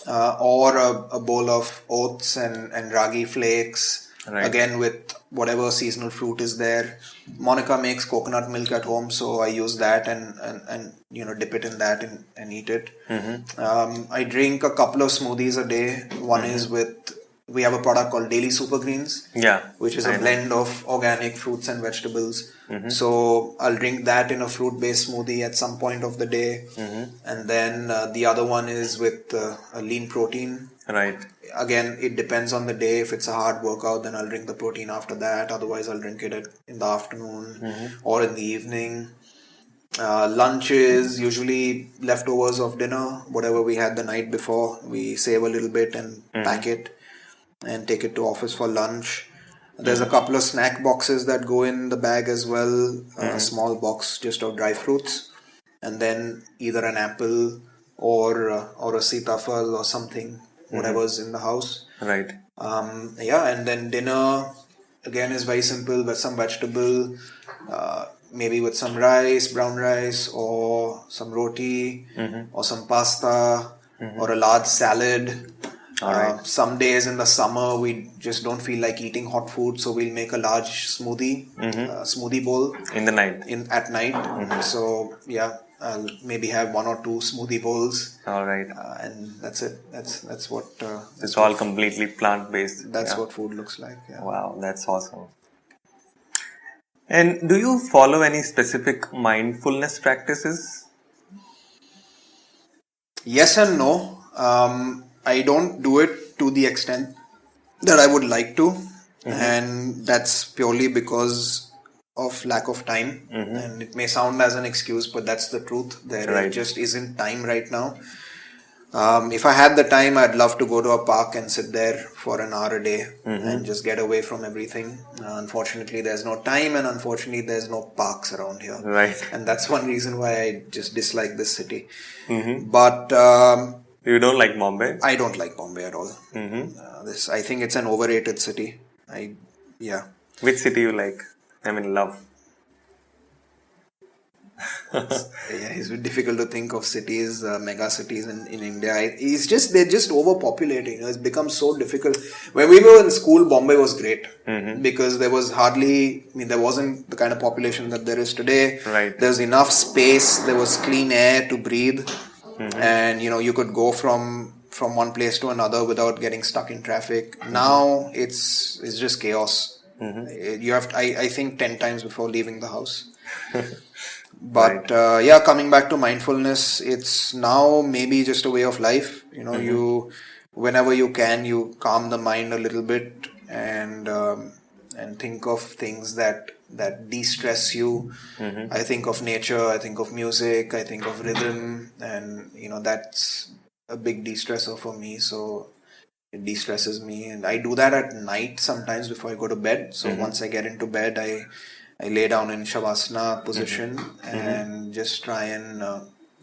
Or a bowl of oats and ragi flakes, again with whatever seasonal fruit is there. Monica makes coconut milk at home, so I use that and dip it in that and eat it. I drink a couple of smoothies a day. One is we have a product called Daily Super Greens, which is a blend of organic fruits and vegetables. So I'll drink that in a fruit-based smoothie at some point of the day. And then the other one is with a lean protein. Again, it depends on the day. If it's a hard workout, then I'll drink the protein after that. Otherwise, I'll drink it in the afternoon or in the evening. Lunch is usually leftovers of dinner. Whatever we had the night before, we save a little bit and pack it and take it to office for lunch. There's a couple of snack boxes that go in the bag as well. A small box just of dry fruits, and then either an apple or a sitafal or something, whatever's in the house. And then dinner again is very simple, with some vegetable, maybe with some rice, brown rice, or some roti, or some pasta, or a large salad. Some days in the summer we just don't feel like eating hot food, so we'll make a large smoothie bowl in the night. At night. So I'll maybe have 1 or 2 smoothie bowls. And that's it. That's what. It's all completely plant based. That's what food looks like. Wow, that's awesome. And do you follow any specific mindfulness practices? Yes and no. I don't do it to the extent that I would like to, and that's purely because of lack of time. And it may sound as an excuse, but that's the truth. There Right. just isn't time right now. If I had the time, I'd love to go to a park and sit there for an hour a day and just get away from everything. Unfortunately, there's no time, and unfortunately, there's no parks around here. Right. And that's one reason why I just dislike this city. Mm-hmm. But You don't like Bombay? I don't like Bombay at all. I think it's an overrated city. Yeah. Which city you like? I mean, love. Yeah, it's difficult to think of cities, mega cities in India. They're just overpopulating. It's become so difficult. When we were in school, Bombay was great because there was there wasn't the kind of population that there is today. Right. There was enough space. There was clean air to breathe, and you could go from one place to another without getting stuck in traffic. Now it's just chaos. You have to, I think 10 times before leaving the house. But coming back to mindfulness, it's now maybe just a way of life. You whenever you can, you calm the mind a little bit and think of things that de-stress you. I think of nature, I think of music, I think of rhythm, and that's a big de-stressor for me. So it de-stresses me, and I do that at night sometimes before I go to bed. So once I get into bed, I lay down in Shavasana position and just try and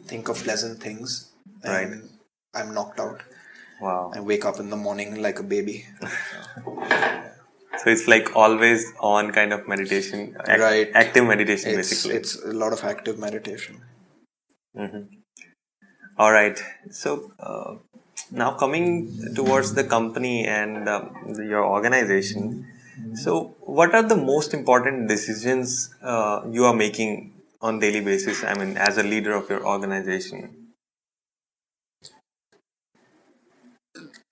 think of pleasant things. Right. And I'm knocked out. Wow. I wake up in the morning like a baby. So it's like always on kind of meditation, Right. active meditation basically. It's a lot of active meditation. All right. So now coming towards the company and your organization. So what are the most important decisions you are making on daily basis? I mean, as a leader of your organization.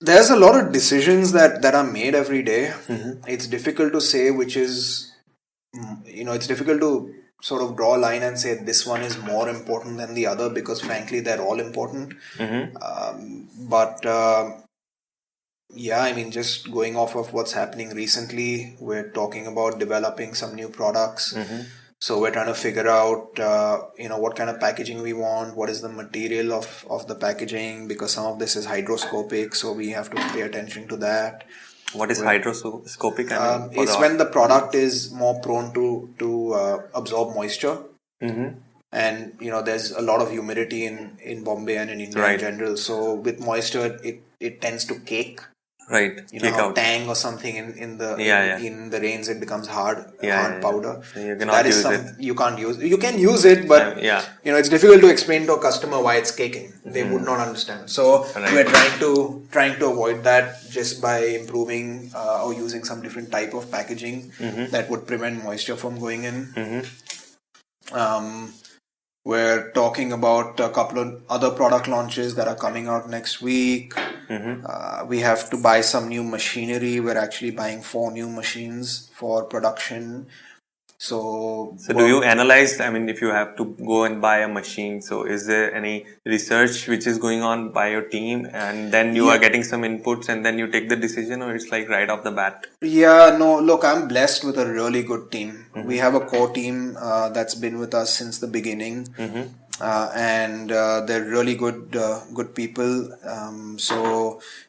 There's a lot of decisions that are made every day. It's difficult to say which is, it's difficult to sort of draw a line and say this one is more important than the other because frankly they're all important. Just going off of what's happening recently, we're talking about developing some new products. So we're trying to figure out, what kind of packaging we want, what is the material of the packaging, because some of this is hydroscopic, so we have to pay attention to that. What is hydroscopic? I mean, It's when the product is more prone to absorb moisture. And, there's a lot of humidity in Bombay and in India in general. So with moisture, it tends to cake. Right. How tang or something in the rains it becomes hard powder. So you cannot use it. You can't use. You can use it, but it's difficult to explain to a customer why it's caking. They would not understand. So we're trying to avoid that just by improving or using some different type of packaging that would prevent moisture from going in. We're talking about a couple of other product launches that are coming out next week. We have to buy some new machinery. We're actually buying 4 new machines for production. So do you analyze, I mean, if you have to go and buy a machine, so is there any research which is going on by your team and then you are getting some inputs and then you take the decision, or it's like right off the bat? Yeah, no, look, I'm blessed with a really good team. We have a core team that's been with us since the beginning. And they're really good people.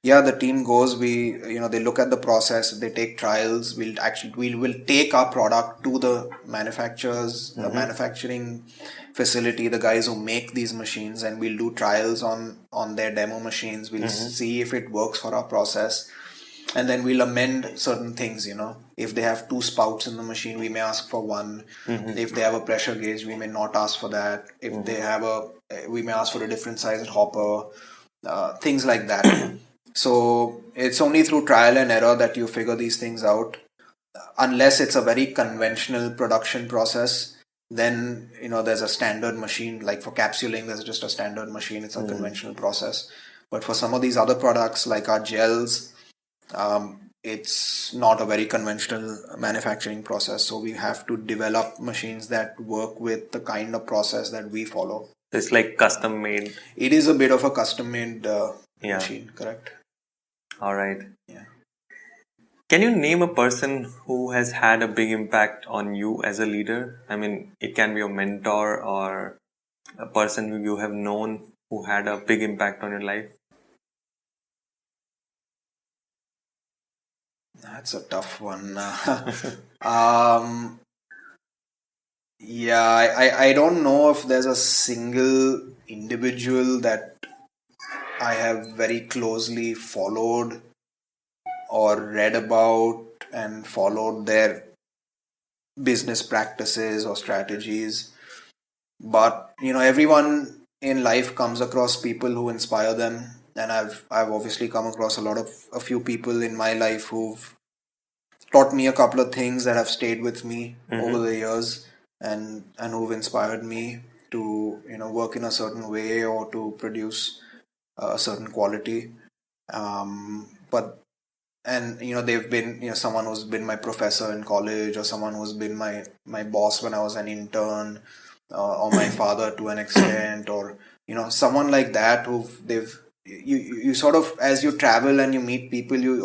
The team goes, they look at the process, they take trials. We will take our product to the manufacturers, the manufacturing facility, the guys who make these machines, and we'll do trials on their demo machines. We'll see if it works for our process. And then we'll amend certain things, If they have 2 spouts in the machine, we may ask for 1. If they have a pressure gauge, we may not ask for that. If they have we may ask for a different sized hopper, things like that. So it's only through trial and error that you figure these things out. Unless it's a very conventional production process, then, there's a standard machine. Like for capsuling, there's just a standard machine. It's a conventional process. But for some of these other products, like our gels, it's not a very conventional manufacturing process. So we have to develop machines that work with the kind of process that we follow. It's like custom made. It is a bit of a custom made Yeah. machine, correct? All right. Yeah. Can you name a person who has had a big impact on you as a leader? I mean, it can be a mentor or a person who you have known who had a big impact on your life. That's a tough one. Yeah, I don't know if there's a single individual that I have very closely followed or read about and followed their business practices or strategies. But everyone in life comes across people who inspire them, and I've obviously come across a few people in my life who've taught me a couple of things that have stayed with me over the years, and who've inspired me to work in a certain way or to produce a certain quality. But and they've been someone who's been my professor in college, or someone who's been my boss when I was an intern, or my father to an extent, or someone like that who they've you sort of, as you travel and you meet people, you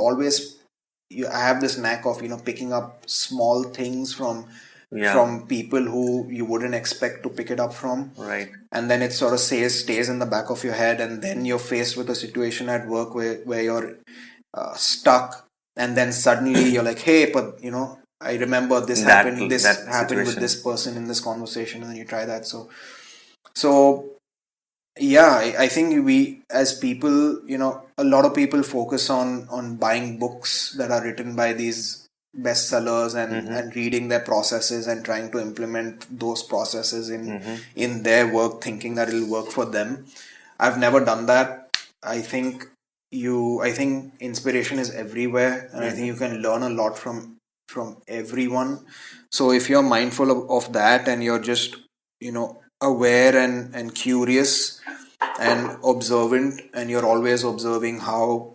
have this knack of picking up small things from people who you wouldn't expect to pick it up from. Right. And then it sort of stays in the back of your head, and then you're faced with a situation at work where you're stuck, and then suddenly you're like, hey, but I remember this happened with situation. this person in this conversation, and then you try that. So yeah, I think we as people, a lot of people focus on buying books that are written by these bestsellers and reading their processes and trying to implement those processes in their work, thinking that it'll work for them. I've never done that. I think inspiration is everywhere, and I think you can learn a lot from everyone. So if you're mindful of that, and you're just aware and curious and observant, and you're always observing how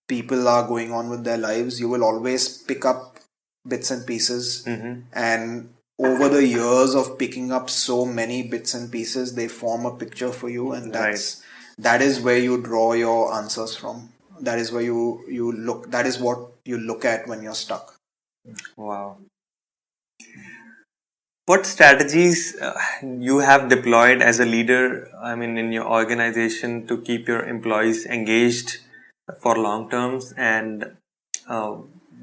people are going on with their lives, you will always pick up bits and pieces. And over the years of picking up so many bits and pieces, they form a picture for you, and that is where you draw your answers from. That is where you look. That is what you look at when you're stuck. Wow. What strategies you have deployed as a leader, I mean, in your organization to keep your employees engaged for long terms and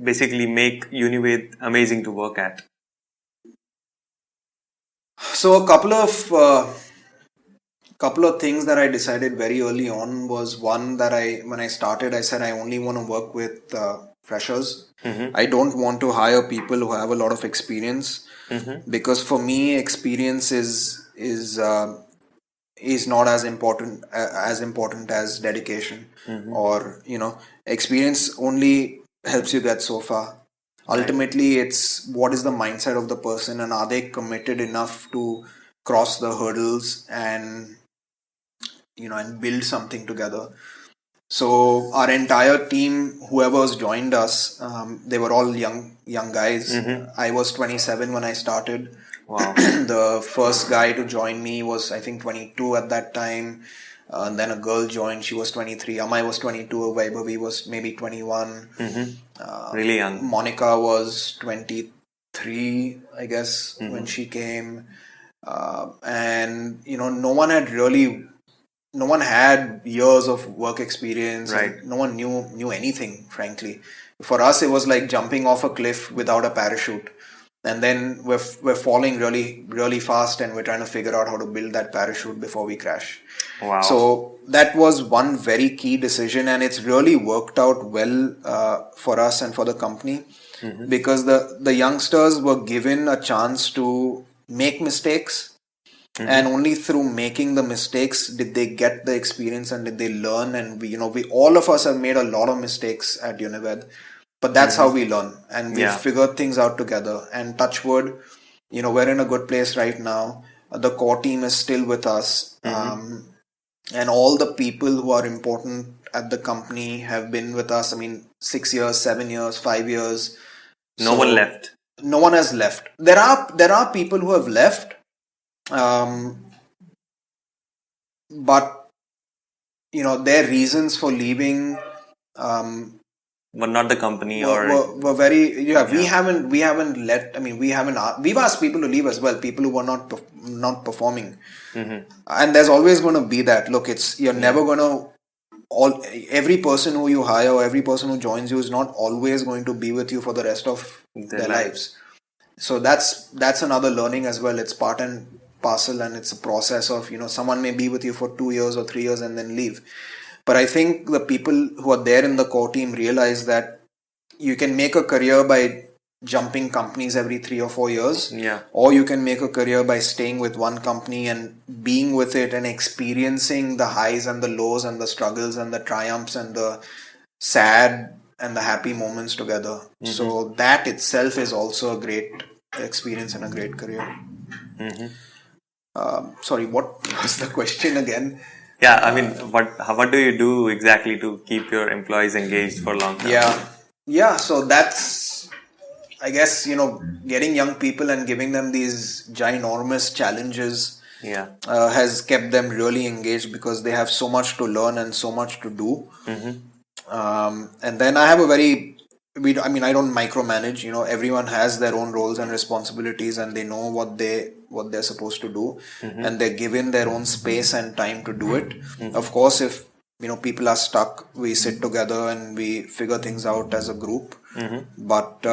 basically make Unived amazing to work at? So a couple of things that I decided very early on was, one, that when I started, I said I only want to work with freshers. I don't want to hire people who have a lot of experience, because for me, experience is not as important as dedication, or experience only helps you get so far. Ultimately, it's what is the mindset of the person, and are they committed enough to cross the hurdles and build something together. So our entire team, whoever's joined us, they were all young guys. I was 27 when I started. Wow. The first guy to join me was, I think, 22 at that time. And then a girl joined, she was 23. Amai was 22, Vaibhavi was maybe 21. Really young. Monica was 23, I guess, when she came. And no one had years of work experience. Right. No one knew anything, frankly. For us, it was like jumping off a cliff without a parachute. And then we're falling really, really fast, and we're trying to figure out how to build that parachute before we crash. Wow. So that was one very key decision, and it's really worked out well for us and for the company, because the youngsters were given a chance to make mistakes, and only through making the mistakes did they get the experience and did they learn. And we all of us have made a lot of mistakes at Unived, but that's how we learn, and we figured things out together. And touch wood, we're in a good place right now. The core team is still with us, and all the people who are important at the company have been with us. I mean, 6 years, 7 years, 5 years. No one left. No one has left. There are people who have left, but their reasons for leaving But not the company or were very we've asked people to leave as well, people who were not performing. And there's always going to be that. Look, you're never going to every person who you hire or every person who joins you is not always going to be with you for the rest of their lives. So that's another learning as well. It's part and parcel, and it's a process of someone may be with you for 2 years or 3 years and then leave. But I think the people who are there in the core team realize that you can make a career by jumping companies every 3 or 4 years, or you can make a career by staying with one company and being with it and experiencing the highs and the lows and the struggles and the triumphs and the sad and the happy moments together. So that itself is also a great experience and a great career. Sorry, what was the question again? Yeah, I mean, what do you do exactly to keep your employees engaged for long term? Yeah. So that's, I guess, getting young people and giving them these ginormous challenges has kept them really engaged, because they have so much to learn and so much to do. And then I have I don't micromanage. Everyone has their own roles and responsibilities, and they know what they're supposed to do, and they're given their own space and time to do it. Of course, if people are stuck, we sit together and we figure things out as a group. But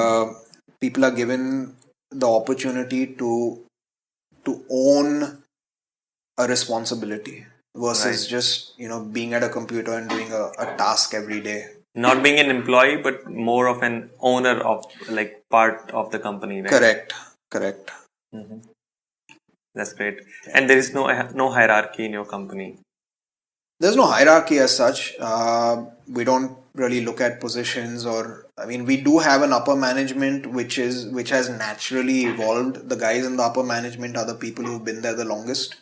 people are given the opportunity to own a responsibility versus just being at a computer and doing a task every day. Not being an employee, but more of an owner of part of the company, right? Correct. That's great. And there is no hierarchy in your company. There's no hierarchy as such. We don't really look at positions, we do have an upper management which has naturally evolved. The guys in the upper management are the people who've been there the longest.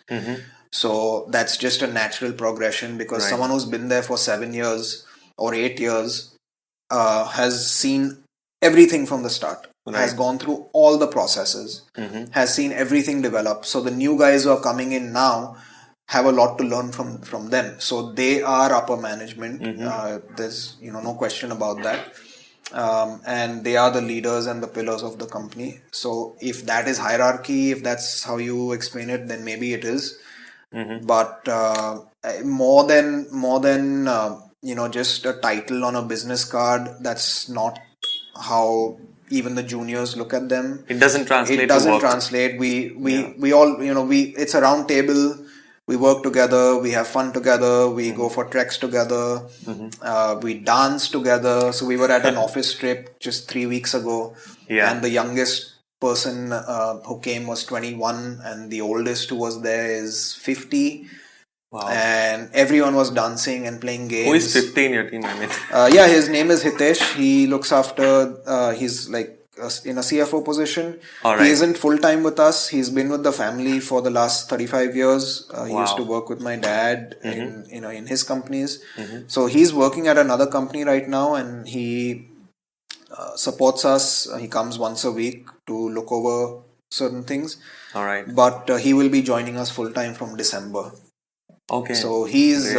So that's just a natural progression, because someone who's been there for 7 years or 8 years has seen everything from the start, has gone through all the processes, has seen everything develop. So the new guys who are coming in now have a lot to learn from them. So they are upper management. There's no question about that. And they are the leaders and the pillars of the company. So if that is hierarchy, if that's how you explain it, then maybe it is. But more than just a title on a business card, that's not how even the juniors look at them. It doesn't translate. We all it's a round table. We work together, we have fun together, we go for treks together, we dance together. So we were at an office trip just 3 weeks ago, and the youngest person who came was 21, and the oldest who was there is 50. Wow. And everyone was dancing and playing games. Who is 50 in your team, Amit? His name is Hitesh. He looks after, he's in a CFO position. He isn't full-time with us. He's been with the family for the last 35 years. He used to work with my dad in his companies. So he's working at another company right now, and he supports us. He comes once a week to look over certain things. But he will be joining us full-time from December. Okay. So he's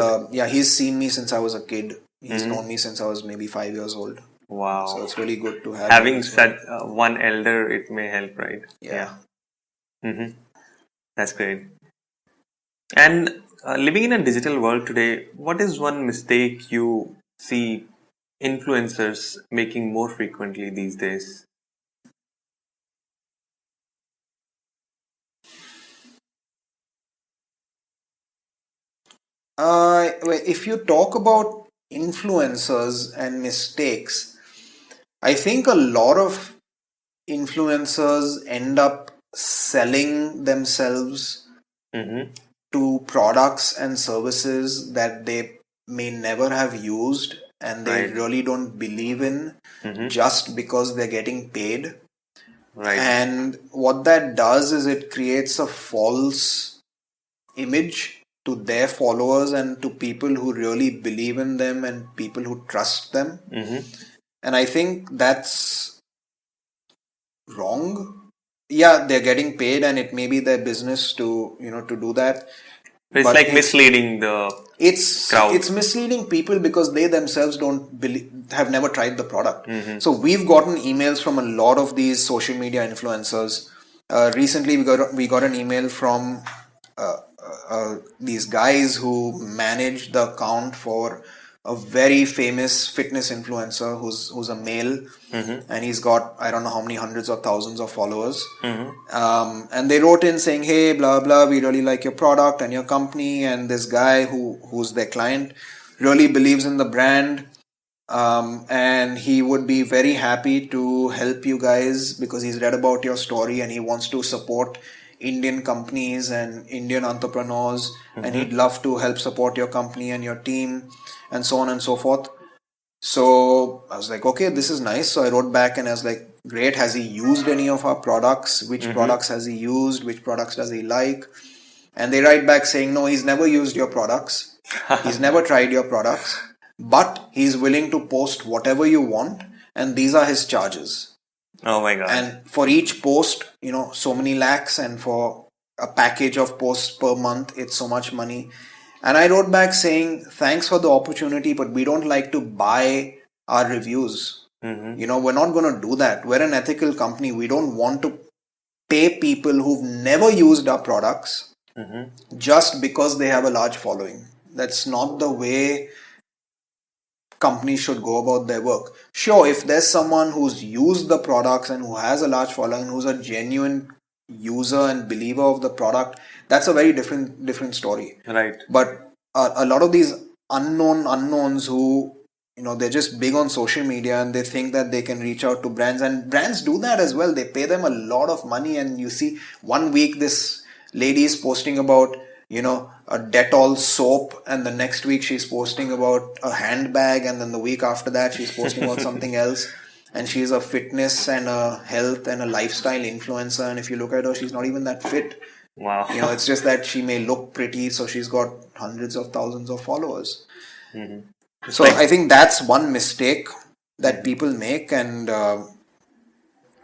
seen me since I was a kid. He's known me since I was maybe 5 years old. Wow. So it's really good to have having said one elder, it may help, right? Yeah. That's great. And living in a digital world today, what is one mistake you see influencers making more frequently these days? If you talk about influencers and mistakes, I think a lot of influencers end up selling themselves to products and services that they may never have used, and they really don't believe in just because they're getting paid. And what that does is it creates a false image to their followers and to people who really believe in them and people who trust them. And I think that's wrong. Yeah, they're getting paid, and it may be their business to to do that. It's But like misleading the crowd. it's misleading people because they themselves don't believe, have never tried the product. Mm-hmm. So we've gotten emails from a lot of these social media influencers. Recently, we got an email from these guys who manage the account for a very famous fitness influencer who's a male, and he's got, I don't know how many hundreds or thousands of followers. And they wrote in saying, hey, blah blah, we really like your product and your company, and this guy who's their client really believes in the brand, and he would be very happy to help you guys because he's read about your story and he wants to support Indian companies and Indian entrepreneurs, and he'd love to help support your company and your team and so on and so forth. So I was like, okay, this is nice. So I wrote back and I was like, great. Has he used any of our products? Which products has he used? Which products does he like? And they write back saying, no, he's never used your products. He's never tried your products, but he's willing to post whatever you want. And these are his charges. Oh my God. And for each post, so many lakhs, and for a package of posts per month, it's so much money. And I wrote back saying, thanks for the opportunity, but we don't like to buy our reviews. We're not going to do that. We're an ethical company. We don't want to pay people who've never used our products just because they have a large following. That's not the way companies should go about their work. Sure, if there's someone who's used the products and who has a large following, who's a genuine user and believer of the product, that's a very different story. Right. But a lot of these unknowns who they're just big on social media and they think that they can reach out to brands, and brands do that as well. They pay them a lot of money, and you see one week this lady is posting about a Dettol soap, and the next week she's posting about a handbag, and then the week after that she's posting about something else. And she's a fitness and a health and a lifestyle influencer, and if you look at her, she's not even that fit. Wow. It's just that she may look pretty, so she's got hundreds of thousands of followers. So I think that's one mistake that people make, and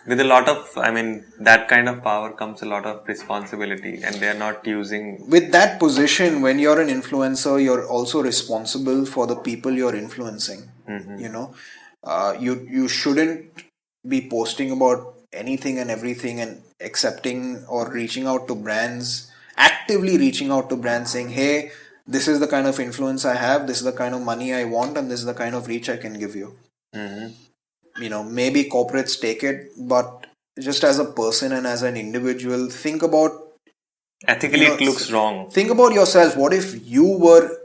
with a lot of, that kind of power comes a lot of responsibility, and they're not using. With that position, when you're an influencer, you're also responsible for the people you're influencing. You shouldn't be posting about anything and everything and accepting or reaching out to brands, actively reaching out to brands saying, hey, this is the kind of influence I have, this is the kind of money I want, and this is the kind of reach I can give you. Maybe corporates take it, but just as a person and as an individual, think about, ethically it looks wrong. Think about yourself. What if you were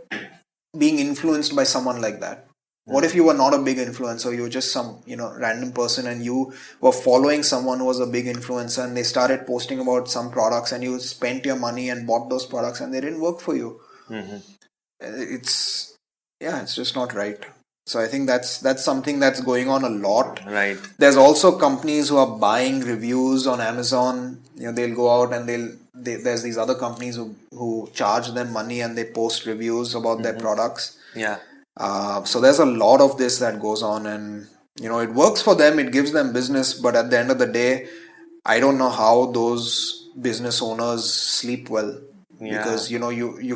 being influenced by someone like that? What if you were not a big influencer? You were just some, random person, and you were following someone who was a big influencer, and they started posting about some products, and you spent your money and bought those products, and they didn't work for you. It's just not right. So I think that's something that's going on a lot. Right. There's also companies who are buying reviews on Amazon. They'll go out and there's these other companies who charge them money and they post reviews about their products. Yeah. So there's a lot of this that goes on, and it works for them, it gives them business, but at the end of the day, I don't know how those business owners sleep well. Yeah. Because you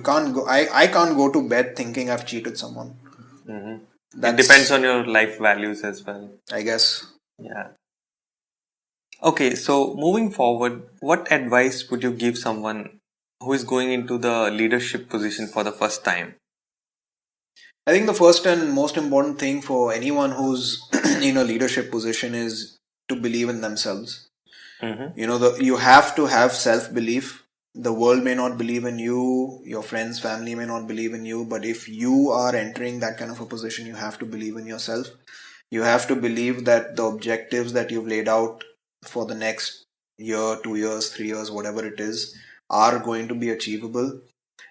can't go, I can't go to bed thinking I've cheated someone. It depends on your life values as well, I guess. Yeah. Okay, so moving forward, what advice would you give someone who is going into the leadership position for the first time? I think the first and most important thing for anyone who's in a leadership position is to believe in themselves. You have to have self-belief. The world may not believe in you, your friends, family may not believe in you, but if you are entering that kind of a position, you have to believe in yourself. You have to believe that the objectives that you've laid out for the next year, 2 years, 3 years, whatever it is, are going to be achievable.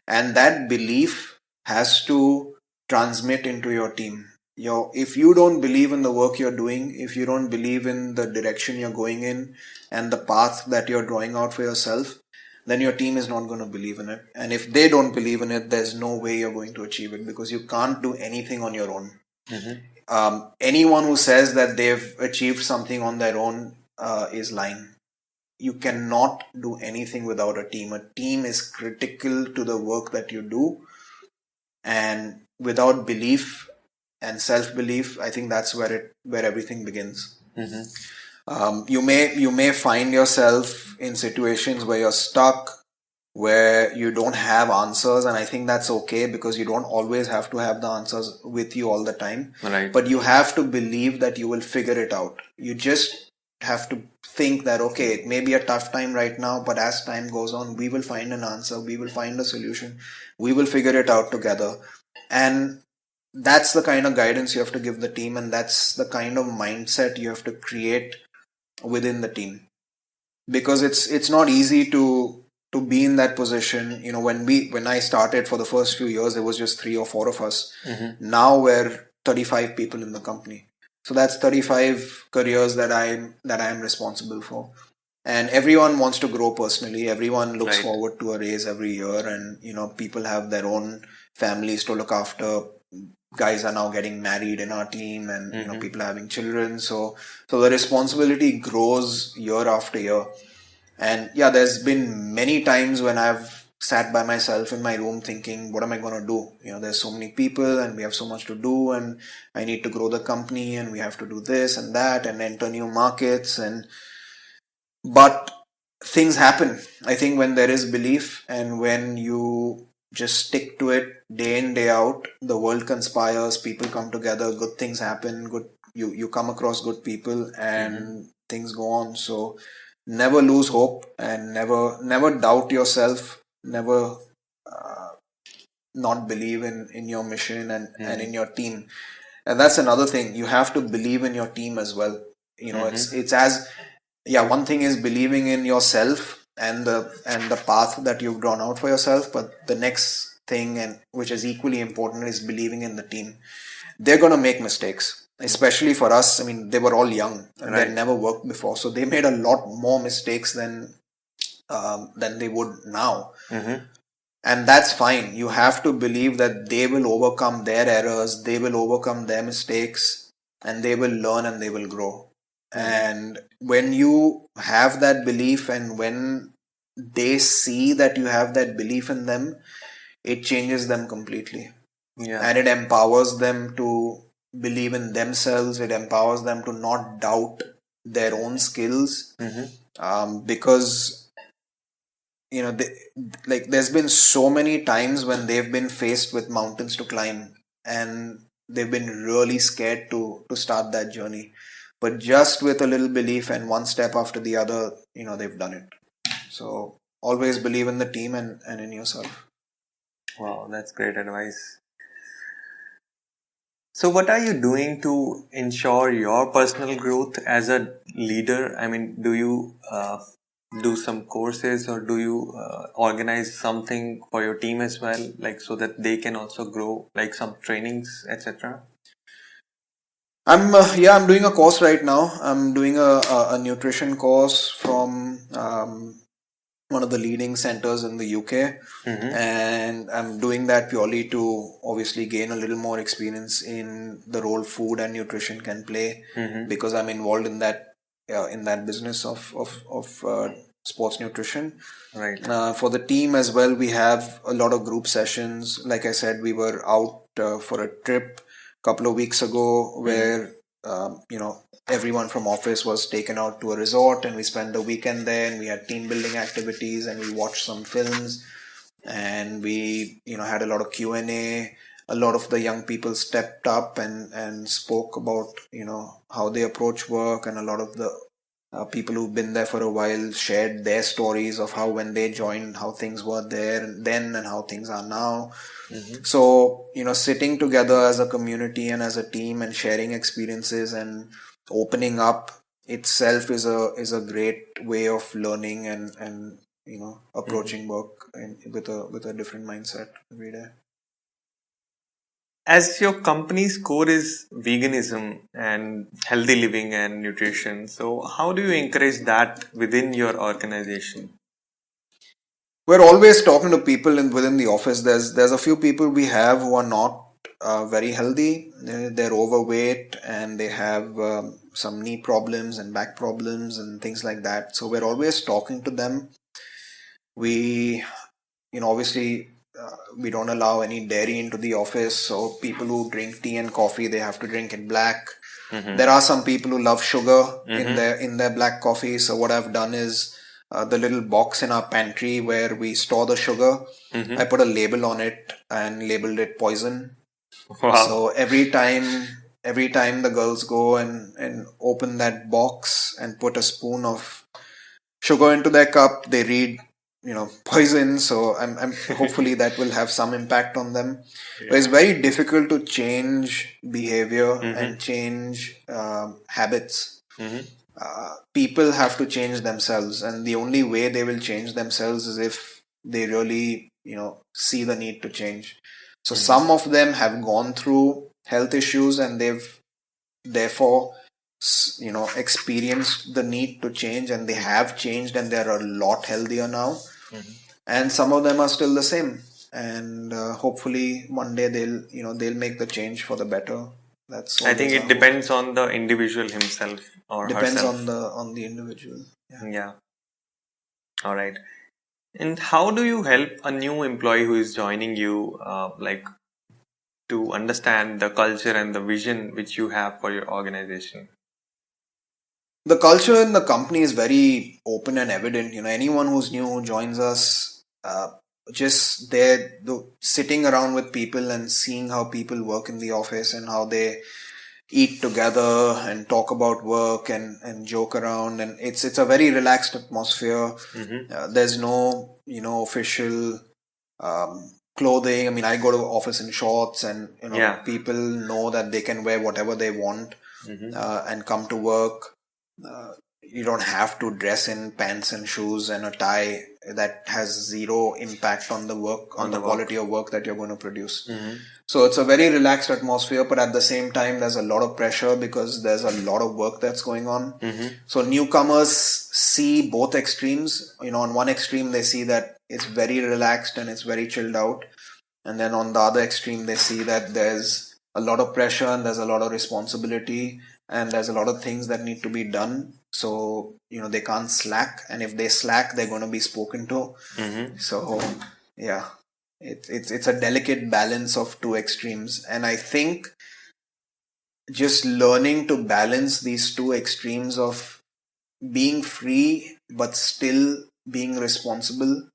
And that belief has to transmit into your team. If you don't believe in the work you're doing, if you don't believe in the direction you're going in and the path that you're drawing out for yourself, then your team is not going to believe in it. And if they don't believe in it, there's no way you're going to achieve it, because you can't do anything on your own. anyone who says that they've achieved something on their own is lying. You cannot do anything without a team. A team is critical to the work that you do, and without belief and self-belief, I think that's where everything begins. You may find yourself in situations where you're stuck, where you don't have answers, and I think that's okay, because you don't always have to have the answers with you all the time. Right. But you have to believe that you will figure it out. You just have to think that, okay, it may be a tough time right now, but as time goes on, we will find an answer, we will find a solution, we will figure it out together. And that's the kind of guidance you have to give the team, and that's the kind of mindset you have to create within the team, because it's not easy to be in that position. When I started, for the first few years, it was just 3 or 4 of us. Now we're 35 people in the company, so that's 35 careers that I'm responsible for, and everyone wants to grow personally. Everyone looks Right. forward to a raise every year, and people have their own families to look after. Guys are now getting married in our team, and people are having children, so the responsibility grows year after year. And yeah, there's been many times when I've sat by myself in my room thinking, what am I going to do? There's so many people, and we have so much to do, and I need to grow the company, and we have to do this and that and enter new markets. But things happen. I think when there is belief, and when you just stick to it day in, day out, the world conspires, people come together, good things happen, you come across good people, and things go on. So never lose hope, and never doubt yourself, never not believe in your mission and in your team. And that's another thing, you have to believe in your team as well. It's as, yeah, one thing is believing in yourself and the path that you've drawn out for yourself, but the next thing, and which is equally important, is believing in the team. They're going to make mistakes, especially for us. I mean, they were all young and Right. they'd never worked before, so they made a lot more mistakes than they would now. And that's fine. You have to believe that they will overcome their errors, they will overcome their mistakes, and they will learn and they will grow. And when you have that belief, and when they see that you have that belief in them, it changes them completely. Yeah. And it empowers them to believe in themselves. It empowers them to not doubt their own skills. Because there's been so many times when they've been faced with mountains to climb, and they've been really scared to start that journey. But just with a little belief and one step after the other, they've done it. So always believe in the team and in yourself. Wow, that's great advice. So, what are you doing to ensure your personal growth as a leader? I mean, do you do some courses, or do you organize something for your team as well, like so that they can also grow, like some trainings, etc.? I'm doing a course right now. I'm doing a nutrition course from one of the leading centers in the UK, and I'm doing that purely to obviously gain a little more experience in the role food and nutrition can play, because I'm involved in that business of sports nutrition. Right. For the team as well, we have a lot of group sessions. Like I said, we were out for a trip a couple of weeks ago where everyone from office was taken out to a resort, and we spent the weekend there, and we had team building activities, and we watched some films, and we had a lot of Q&A. A lot of the young people stepped up and spoke about how they approach work, and a lot of the people who've been there for a while shared their stories of how when they joined, how things were there and then, and how things are now. So sitting together as a community and as a team and sharing experiences and opening up itself is a great way of learning and approaching work with a different mindset every day. As your company's core is veganism and healthy living and nutrition, so how do you encourage that within your organization? We're always talking to people within the office. There's a few people we have who are not very healthy. They're overweight and they have some knee problems and back problems and things like that. So we're always talking to them. We, obviously, we don't allow any dairy into the office. So people who drink tea and coffee, they have to drink it black. There are some people who love sugar in their black coffee. So what I've done is the little box in our pantry where we store the sugar. I put a label on it and labeled it poison. Wow. So every time the girls go and open that box and put a spoon of sugar into their cup, they read, poison. So I'm hopefully that will have some impact on them. But it's very difficult to change behavior and change habits. People have to change themselves, and the only way they will change themselves is if they really, see the need to change. So some of them have gone through health issues and they've therefore experienced the need to change, and they have changed and they're a lot healthier now. And some of them are still the same, and hopefully one day they'll make the change for the better. That's I think always it our depends on the individual himself or hope. Depends herself. on the individual. Yeah. All right. And how do you help a new employee who is joining you, like to understand the culture and the vision which you have for your organization? The culture in the company is very open and evident. Anyone who's new who joins us, just there sitting around with people and seeing how people work in the office and how they eat together and talk about work and joke around, and it's a very relaxed atmosphere. There's no official clothing. I mean, I go to office in shorts, and people know that they can wear whatever they want and come to work. You don't have to dress in pants and shoes and a tie. That has zero impact on the work, on the quality of work that you're going to produce. So it's a very relaxed atmosphere, but at the same time, there's a lot of pressure because there's a lot of work that's going on. So newcomers see both extremes. On one extreme, they see that it's very relaxed and it's very chilled out. And then on the other extreme, they see that there's a lot of pressure and there's a lot of responsibility and there's a lot of things that need to be done. So, they can't slack. And if they slack, they're going to be spoken to. So, yeah, it's a delicate balance of two extremes. And I think just learning to balance these two extremes of being free but still being responsible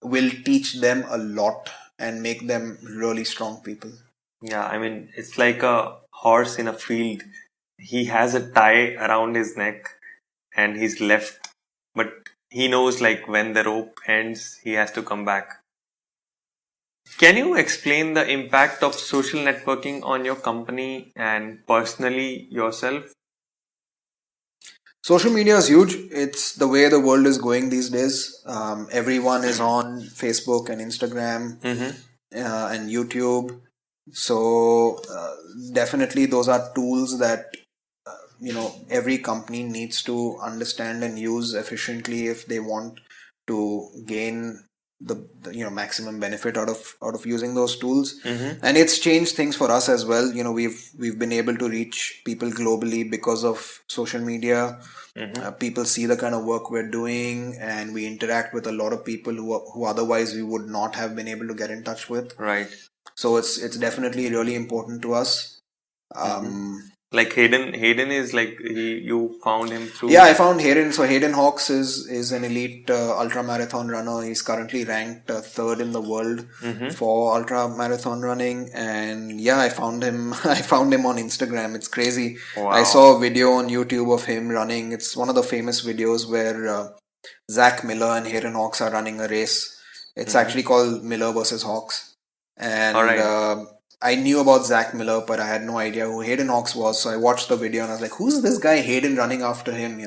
will teach them a lot and make them really strong people. Yeah, I mean, it's like a horse in a field. He has a tie around his neck and he's left, but he knows like when the rope ends, he has to come back. Can you explain the impact of social networking on your company and personally yourself? Social media is huge. It's the way the world is going these days. Everyone is on Facebook and Instagram and YouTube. So definitely those are tools that every company needs to understand and use efficiently if they want to gain the maximum benefit out of using those tools. And it's changed things for us as well. We've been able to reach people globally because of social media. People see the kind of work we're doing, and we interact with a lot of people who otherwise we would not have been able to get in touch with. Right. So it's definitely really important to us. Like Hayden is like you found him through. Yeah, I found Hayden. So Hayden Hawks is an elite ultra marathon runner. He's currently ranked third in the world for ultra marathon running. And yeah, I found him. I found him on Instagram. It's crazy. Wow. I saw a video on YouTube of him running. It's one of the famous videos where Zach Miller and Hayden Hawks are running a race. It's actually called Miller versus Hawks. And all right. I knew about Zach Miller, but I had no idea who Hayden Hawks was. So I watched the video and I was like, who's this guy Hayden running after him,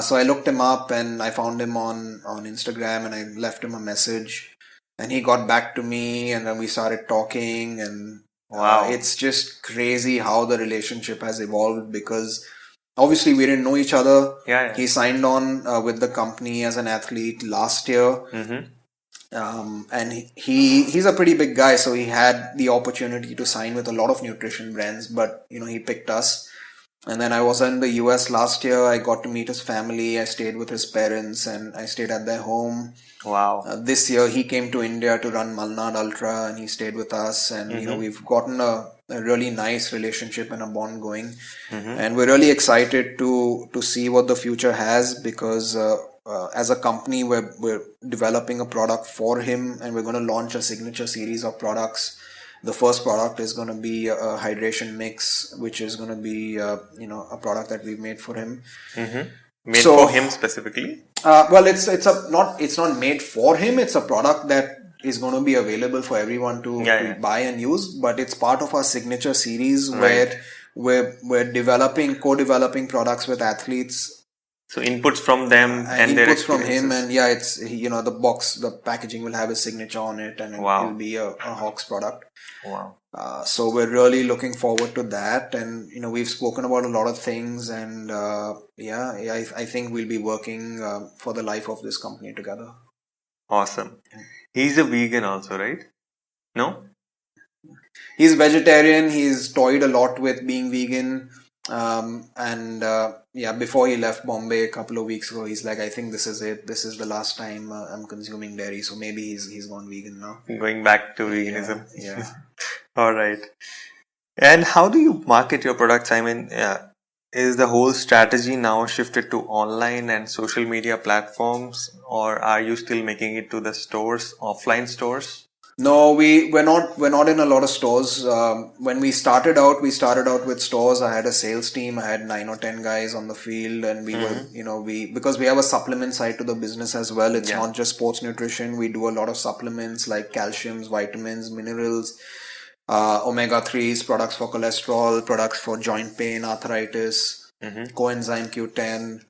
So I looked him up and I found him on Instagram and I left him a message. And he got back to me and then we started talking. And wow, it's just crazy how the relationship has evolved because obviously we didn't know each other. Yeah. He signed on with the company as an athlete last year. And he's a pretty big guy, so he had the opportunity to sign with a lot of nutrition brands, but he picked us. And then I was in the US last year. I got to meet his family. I stayed with his parents and I stayed at their home. Wow. This year he came to India to run Malnad Ultra and he stayed with us. And we've gotten a really nice relationship and a bond going. And we're really excited to see what the future has, because as a company we're developing a product for him, and we're going to launch a signature series of products. The first product is going to be a hydration mix, which is going to be a product that we've made for him. Made So- for him specifically? Well, it's not made for him. It's a product that is going to be available for everyone to buy and use. But it's part of our signature series where we're co-developing products with athletes. So inputs from them and their Inputs from him, experiences. and yeah, it's the packaging will have a signature on it, and it'll be a Hawks product. Wow. So we're really looking forward to that, and we've spoken about a lot of things, and I think we'll be working for the life of this company together. Awesome. He's a vegan also, right? No? He's vegetarian. He's toyed a lot with being vegan, and before he left Bombay a couple of weeks ago, he's like, I think this is it. This is the last time I'm consuming dairy. So maybe he's gone vegan now. Going back to veganism. Yeah. All right. And how do you market your products? I mean, is the whole strategy now shifted to online and social media platforms, or are you still making it to the stores, offline stores? No, we're not in a lot of stores. When we started out with stores. I had a sales team. I had 9 or 10 guys on the field, and we were, because we have a supplement side to the business as well. It's not just sports nutrition. We do a lot of supplements like calciums, vitamins, minerals, omega-3s, products for cholesterol, products for joint pain, arthritis, coenzyme Q10,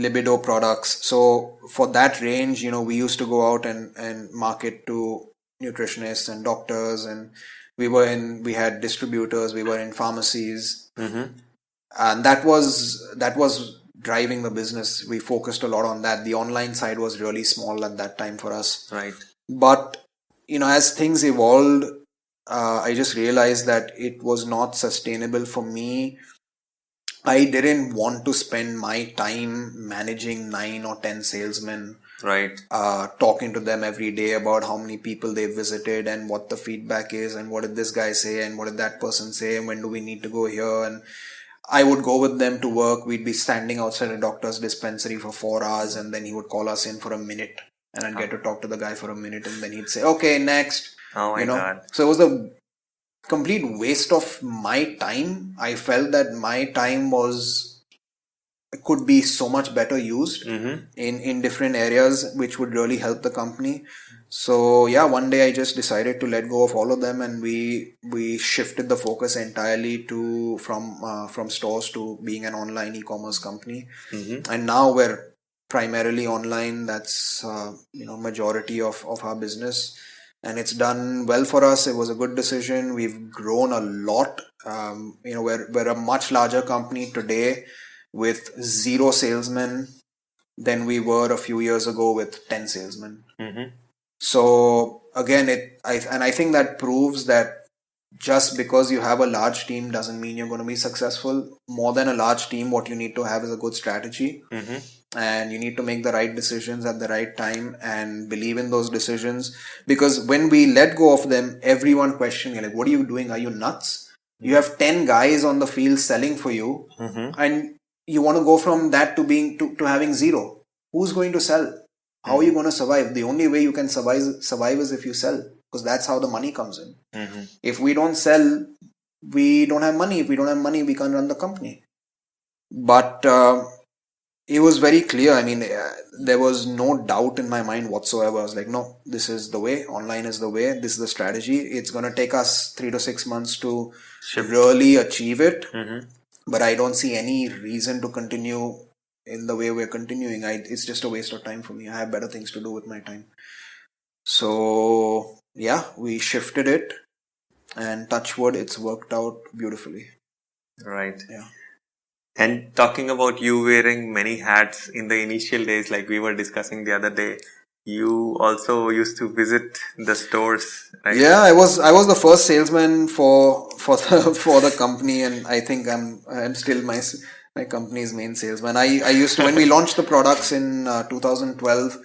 libido products. So for that range, we used to go out and market to nutritionists and doctors, and we had distributors, we were in pharmacies, and that was driving the business. We focused a lot on that. The online side was really small at that time for us. Right. But as things evolved, I just realized that it was not sustainable for me. I didn't want to spend my time managing 9 or 10 salesmen, Right. talking to them every day about how many people they visited and what the feedback is and what did this guy say and what did that person say and when do we need to go here. And I would go with them to work. We'd be standing outside a doctor's dispensary for 4 hours, and then he would call us in for a minute, and I'd get to talk to the guy for a minute, and then he'd say, okay, next. Oh my God. So it was a complete waste of my time. I felt that my time could be so much better used in different areas, which would really help the company. So one day I just decided to let go of all of them, and we shifted the focus entirely from stores to being an online e-commerce company. And now we're primarily online. That's majority of our business, and it's done well for us. It was a good decision. We've grown a lot. We're a much larger company today with 0 salesmen than we were a few years ago with 10 salesmen. So again, I think that proves that just because you have a large team doesn't mean you're going to be successful. More than a large team, what you need to have is a good strategy, and you need to make the right decisions at the right time and believe in those decisions. Because when we let go of them, everyone questioned me, like, what are you doing? Are you nuts? You have 10 guys on the field selling for you, and you want to go from that to having 0. Who's going to sell? How are you going to survive? The only way you can survive is if you sell, because that's how the money comes in. If we don't sell, we don't have money. If we don't have money, we can't run the company. But it was very clear. I mean, there was no doubt in my mind whatsoever. I was like, no, this is the way. Online is the way. This is the strategy. It's going to take us 3 to 6 months to really achieve it. But I don't see any reason to continue in the way we're continuing. It's just a waste of time for me. I have better things to do with my time. So we shifted it, and touch wood, it's worked out beautifully. Right. Yeah. And talking about you wearing many hats in the initial days, like we were discussing the other day, you also used to visit the stores, right? Yeah, I was the first salesman for the for the company, and I think I'm still my company's main salesman. I used to, when we launched the products in 2012,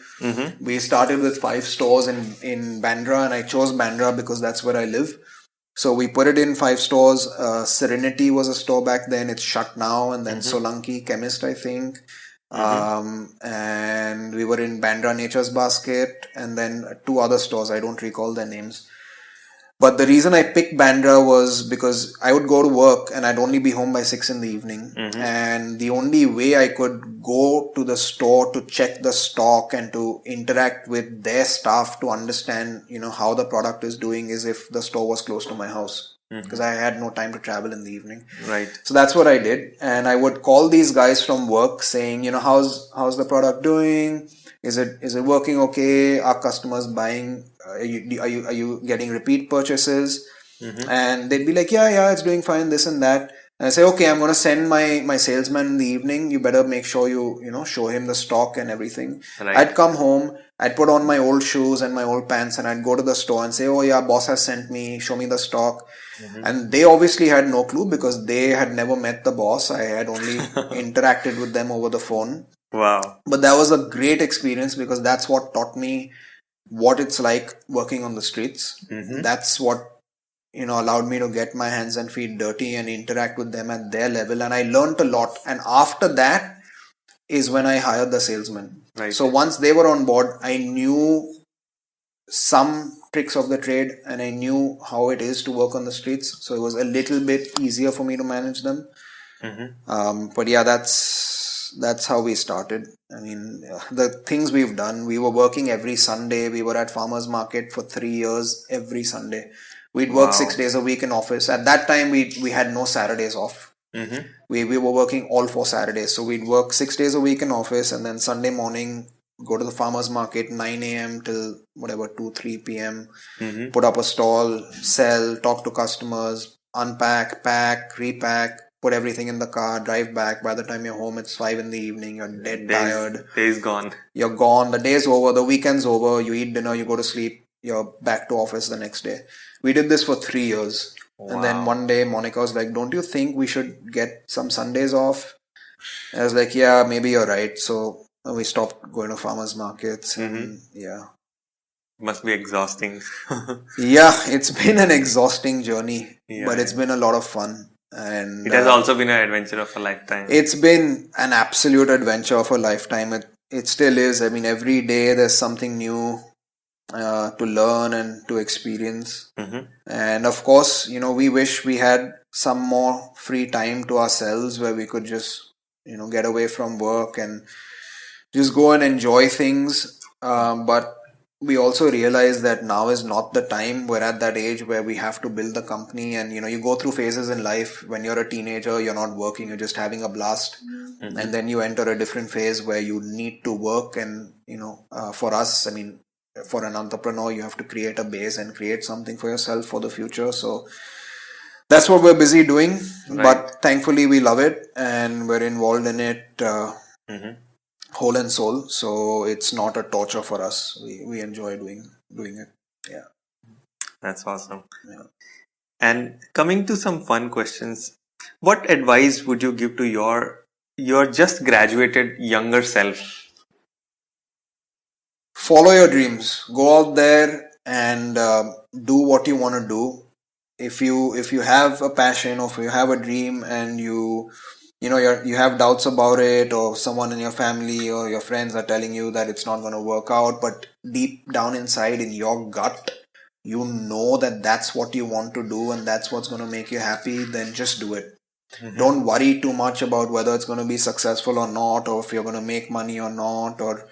we started with 5 stores in Bandra, and I chose Bandra because that's where I live. So we put it in 5 stores. Serenity was a store back then. It's shut now. And then Solanki Chemist, I think. And we were in Bandra Nature's Basket, and then 2 other stores. I don't recall their names. But the reason I picked Bandra was because I would go to work and I'd only be home by 6 in the evening. And the only way I could go to the store to check the stock and to interact with their staff to understand, how the product is doing is if the store was close to my house. Because I had no time to travel in the evening. Right. So that's what I did. And I would call these guys from work saying, how's the product doing? Is it working okay? Are customers buying? Are you getting repeat purchases? And they'd be like, yeah, it's doing fine, this and that. And I say, okay, I'm going to send my salesman in the evening. You better make sure you show him the stock and everything. Right. I'd come home, I'd put on my old shoes and my old pants, and I'd go to the store and say, oh yeah, boss has sent me, show me the stock. And they obviously had no clue because they had never met the boss. I had only interacted with them over the phone. Wow. But that was a great experience because that's what taught me what it's like working on the streets. That's what allowed me to get my hands and feet dirty and interact with them at their level. And I learned a lot. And after that is when I hired the salesman. Right. So once they were on board, I knew some tricks of the trade and I knew how it is to work on the streets. So it was a little bit easier for me to manage them. But yeah, that's how we started. I mean, the things we've done, we were working every Sunday. We were at farmers market for 3 years, every Sunday. We'd work 6 days a week in office. At that time, we had no Saturdays off. We were working all 4 Saturdays. So we'd work 6 days a week in office, and then Sunday morning, go to the farmers market 9 a.m. till whatever 2-3 p.m. Put up a stall, sell, talk to customers, unpack, pack, repack, put everything in the car, drive back. By the time you're home, it's 5 in the evening. You're dead tired. Day's gone. You're gone. The day's over. The weekend's over. You eat dinner. You go to sleep. You're back to office the next day. We did this for 3 years. Wow. And then one day Monica was like, don't you think we should get some Sundays off? I was like, yeah, maybe you're right. So we stopped going to farmers markets. And yeah. Must be exhausting. Yeah, it's been an exhausting journey, but it's Yeah. been a lot of fun. And It has also been an adventure of a lifetime. it's been an absolute adventure of a lifetime. It still is. I mean, every day there's something new to learn and to experience. And of course, we wish we had some more free time to ourselves where we could just, get away from work and just go and enjoy things. But we also realize that now is not the time. We're at that age where we have to build the company, and you go through phases in life. When you're a teenager, you're not working, you're just having a blast. And then you enter a different phase where you need to work. And for us, I mean, for an entrepreneur, you have to create a base and create something for yourself for the future. So that's what we're busy doing. Right. But thankfully we love it and we're involved in it whole and soul. So it's not a torture for us. We enjoy doing it. Yeah. That's awesome. Yeah. And coming to some fun questions, what advice would you give to your just graduated younger self? Follow your dreams. Go out there and do what you want to do. If you have a passion or if you have a dream and you have doubts about it, or someone in your family or your friends are telling you that it's not going to work out, but deep down inside in your gut, you know that that's what you want to do and that's what's going to make you happy, then just do it. Don't worry too much about whether it's going to be successful or not, or if you're going to make money or not, or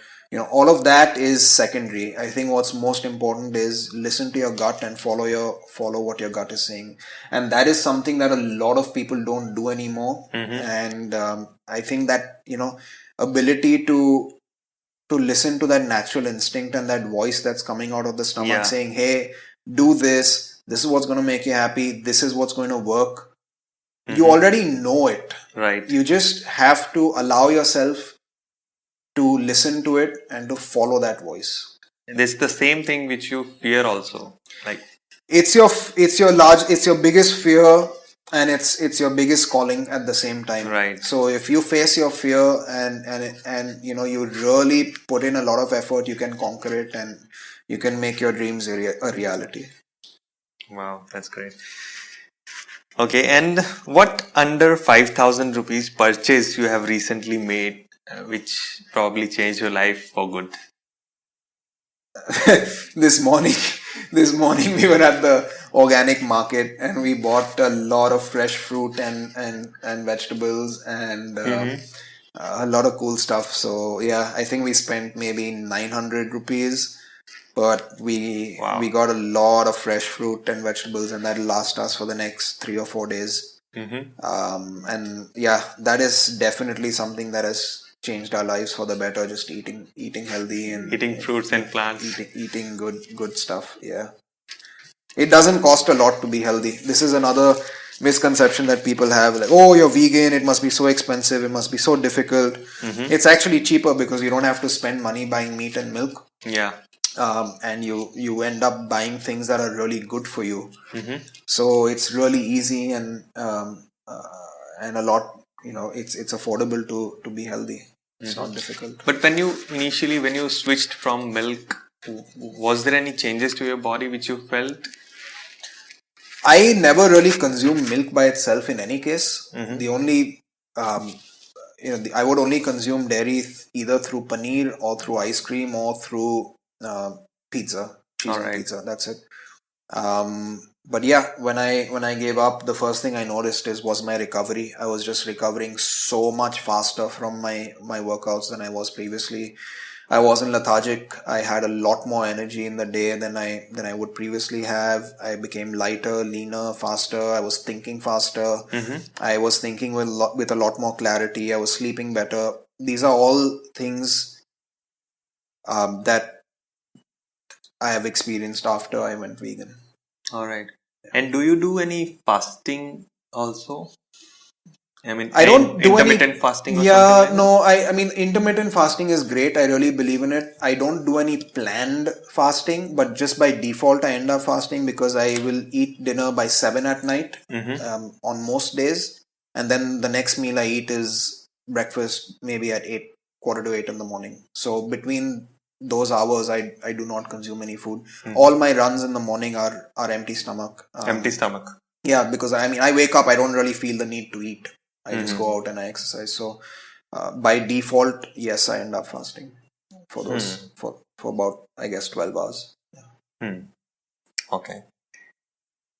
all of that is secondary. I think what's most important is listen to your gut and follow what your gut is saying. And that is something that a lot of people don't do anymore. And I think that, ability to listen to that natural instinct and that voice that's coming out of the stomach saying, hey, do this. This is what's going to make you happy. This is what's going to work. You already know it. Right. You just have to allow yourself to listen to it and to follow that voice. There's the same thing which you fear also. Like, It's your biggest fear, and it's your biggest calling at the same time. right. So if you face your fear and you really put in a lot of effort, you can conquer it, and you can make your dreams a reality. Wow, that's great. Okay, and what under 5,000 rupees purchase you have recently made, which probably changed your life for good? this morning this morning we were at the organic market, and we bought a lot of fresh fruit and vegetables, and a lot of cool stuff. So yeah, I think we spent maybe 900 rupees, but we Wow. got a lot of fresh fruit and vegetables, and that'll last us for the next 3 or 4 days. And yeah, that is definitely something that has changed our lives for the better. Just eating healthy and Eating fruits and plants. eating good stuff. Yeah, it doesn't cost a lot to be healthy. This is another misconception that people have, like, oh, you're vegan, it must be so expensive, it must be so difficult. It's actually cheaper because you don't have to spend money buying meat and milk. Yeah. And you end up buying things that are really good for you. So it's really easy, and a lot, it's affordable to be healthy. It's not difficult. But when you switched from milk, was there any changes to your body which you felt? I never really consumed milk by itself in any case. The only I would only consume dairy either through paneer or through ice cream or through pizza, cheese and Alright. pizza. That's it. But yeah, when I gave up, the first thing I noticed was my recovery. I was just recovering so much faster from my workouts than I was previously. I wasn't lethargic. I had a lot more energy in the day than I would previously have. I became lighter, leaner, faster. I was thinking faster. I was thinking with a lot more clarity. I was sleeping better. These are all things that I have experienced after I went vegan. All right. And do you do any fasting also? I mean, I don't do intermittent fasting or yeah, something like no, I mean, intermittent fasting is great. I really believe in it. I don't do any planned fasting, but just by default, I end up fasting because I will eat dinner by 7 at night on most days. And then the next meal I eat is breakfast, maybe at 8, quarter to 8 in the morning. So between those hours, I do not consume any food. All my runs in the morning are empty stomach. Empty stomach. Yeah, because I mean, I wake up, I don't really feel the need to eat. I just go out and I exercise. So by default, yes, I end up fasting for those for about, I guess, 12 hours. Yeah. Okay.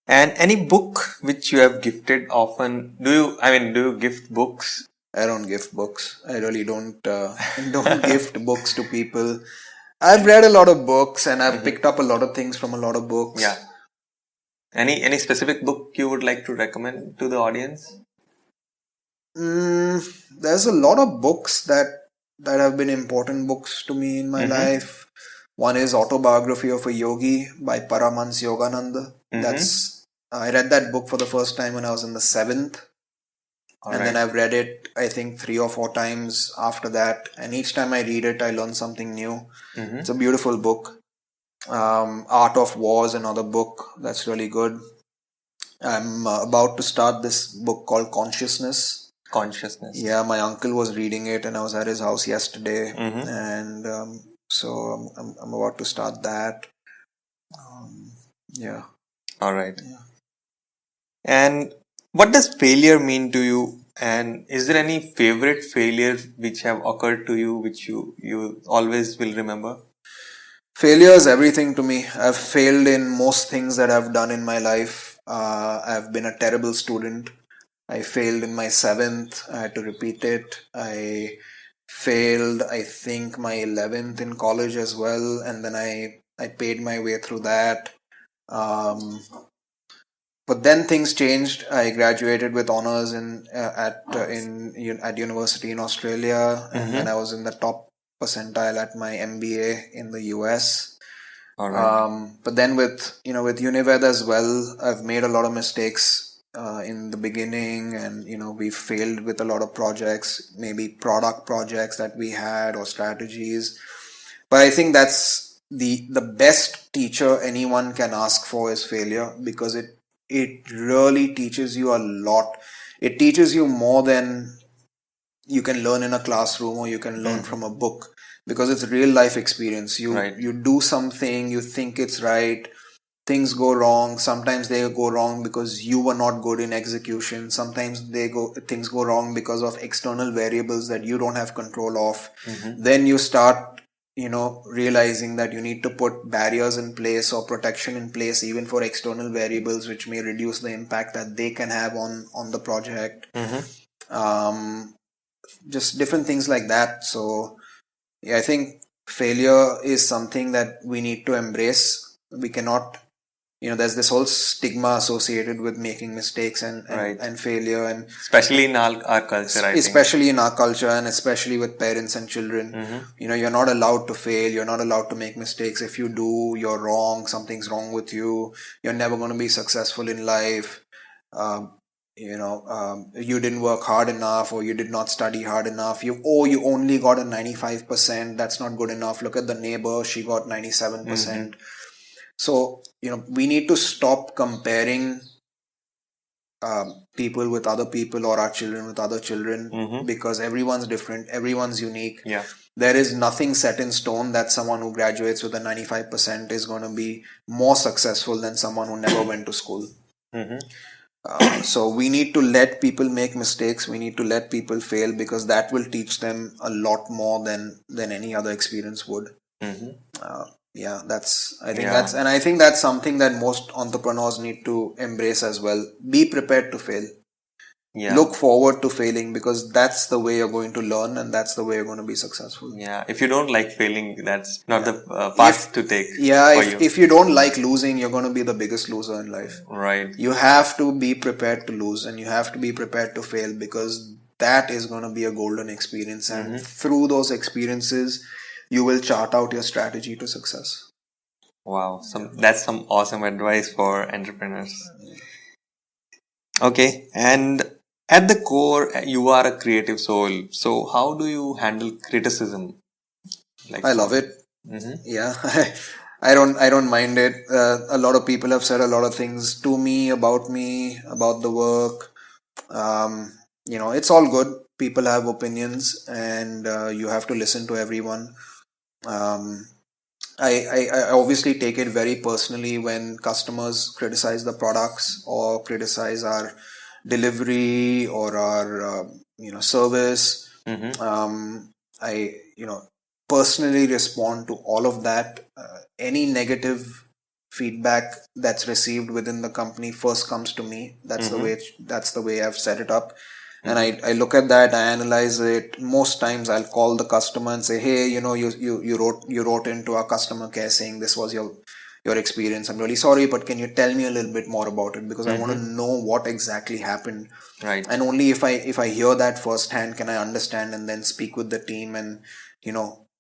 And any book which you have gifted often? Do you gift books? I don't gift books. I really don't gift books to people. I've read a lot of books, and I've picked up a lot of things from a lot of books. Yeah. Any specific book you would like to recommend to the audience? There's a lot of books that have been important books to me in my life. One is Autobiography of a Yogi by Paramhans Yogananda. I read that book for the first time when I was in the 7th. Then I've read it, I think, 3 or 4 times after that. And each time I read it, I learn something new. It's a beautiful book. Art of War is another book that's really good. I'm about to start this book called Consciousness. Yeah, my uncle was reading it, and I was at his house yesterday, and so I'm about to start that. Yeah. All right. Yeah. And what does failure mean to you? And is there any favorite failure which have occurred to you, which you always will remember? Failure is everything to me. I've failed in most things that I've done in my life. I've been a terrible student. I failed in my 7th. I had to repeat it. I failed, I think, my 11th in college as well, and then I paid my way through that. But then things changed. I graduated with honors at university in Australia, and then I was in the top percentile at my MBA in the US. All right. But then with Unived as well, I've made a lot of mistakes in the beginning, and we failed with a lot of projects, maybe product projects that we had or strategies. But I think that's the best teacher anyone can ask for is failure, because it really teaches you a lot. It teaches you more than you can learn in a classroom or you can learn from a book, because it's real life experience. Right. You do something, you think it's right, things go wrong. Sometimes they go wrong because you were not good in execution. Sometimes things go wrong because of external variables that you don't have control of. Then you start realizing that you need to put barriers in place or protection in place even for external variables, which may reduce the impact that they can have on the project. um just different things like that. So yeah, I think failure is something that we need to embrace. We cannot, there's this whole stigma associated with making mistakes Right. and failure, and Especially in our culture, I think. especially in our culture, and especially with parents and children. You're not allowed to fail, you're not allowed to make mistakes. If you do, you're wrong, something's wrong with you, you're never going to be successful in life. You didn't work hard enough, or you did not study hard enough, you only got a 95%, that's not good enough. Look at the neighbor, she got 97%. So we need to stop comparing people with other people, or our children with other children, because everyone's different, everyone's unique. Yeah. There is nothing set in stone that someone who graduates with a 95% is going to be more successful than someone who never went to school. So we need to let people make mistakes, we need to let people fail, because that will teach them a lot more than any other experience would. Yeah, I think that's something that most entrepreneurs need to embrace as well. Be prepared to fail. Yeah. Look forward to failing, because that's the way you're going to learn, and that's the way you're going to be successful. Yeah. If you don't like failing, that's not the path to take. Yeah, for you. if you don't like losing, you're going to be the biggest loser in life. Right. You have to be prepared to lose, and you have to be prepared to fail, because that is going to be a golden experience. And through those experiences, you will chart out your strategy to success. Wow. That's some awesome advice for entrepreneurs. Okay. And at the core, you are a creative soul. So how do you handle criticism? I love it. Yeah. I don't mind it. A lot of people have said a lot of things to me, about the work. It's all good. People have opinions, and you have to listen to everyone. I obviously take it very personally when customers criticize the products, or criticize our delivery, or our service. I personally respond to all of that. Any negative feedback that's received within the company first comes to me. That's the way I've set it up. And I look at that, I analyze it. Most times I'll call the customer and say, hey, you wrote into our customer care saying this was your experience. I'm really sorry, but can you tell me a little bit more about it? Because I want to know what exactly happened. Right. And only if I hear that firsthand can I understand, and then speak with the team, and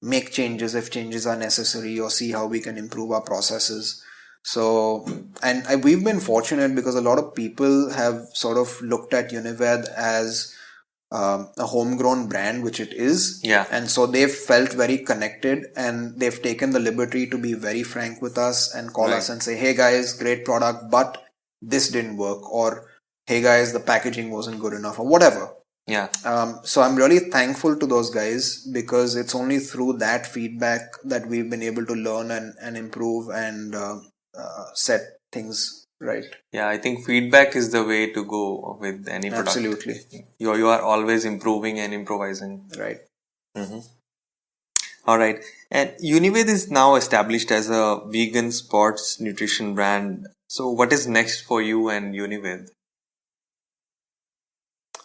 make changes if changes are necessary, or see how we can improve our processes. So, and we've been fortunate, because a lot of people have sort of looked at Unived as a homegrown brand, which it is. Yeah. And so they've felt very connected, and they've taken the liberty to be very frank with us and call us and say, hey guys, great product, but this didn't work, or hey guys, the packaging wasn't good enough, or whatever. Yeah. So I'm really thankful to those guys, because it's only through that feedback that we've been able to learn and improve and set things right. Yeah, I think feedback is the way to go with any product. Absolutely. You are always improving and improvising. Right. All right. And Unived is now established as a vegan sports nutrition brand. So what is next for you and Unived?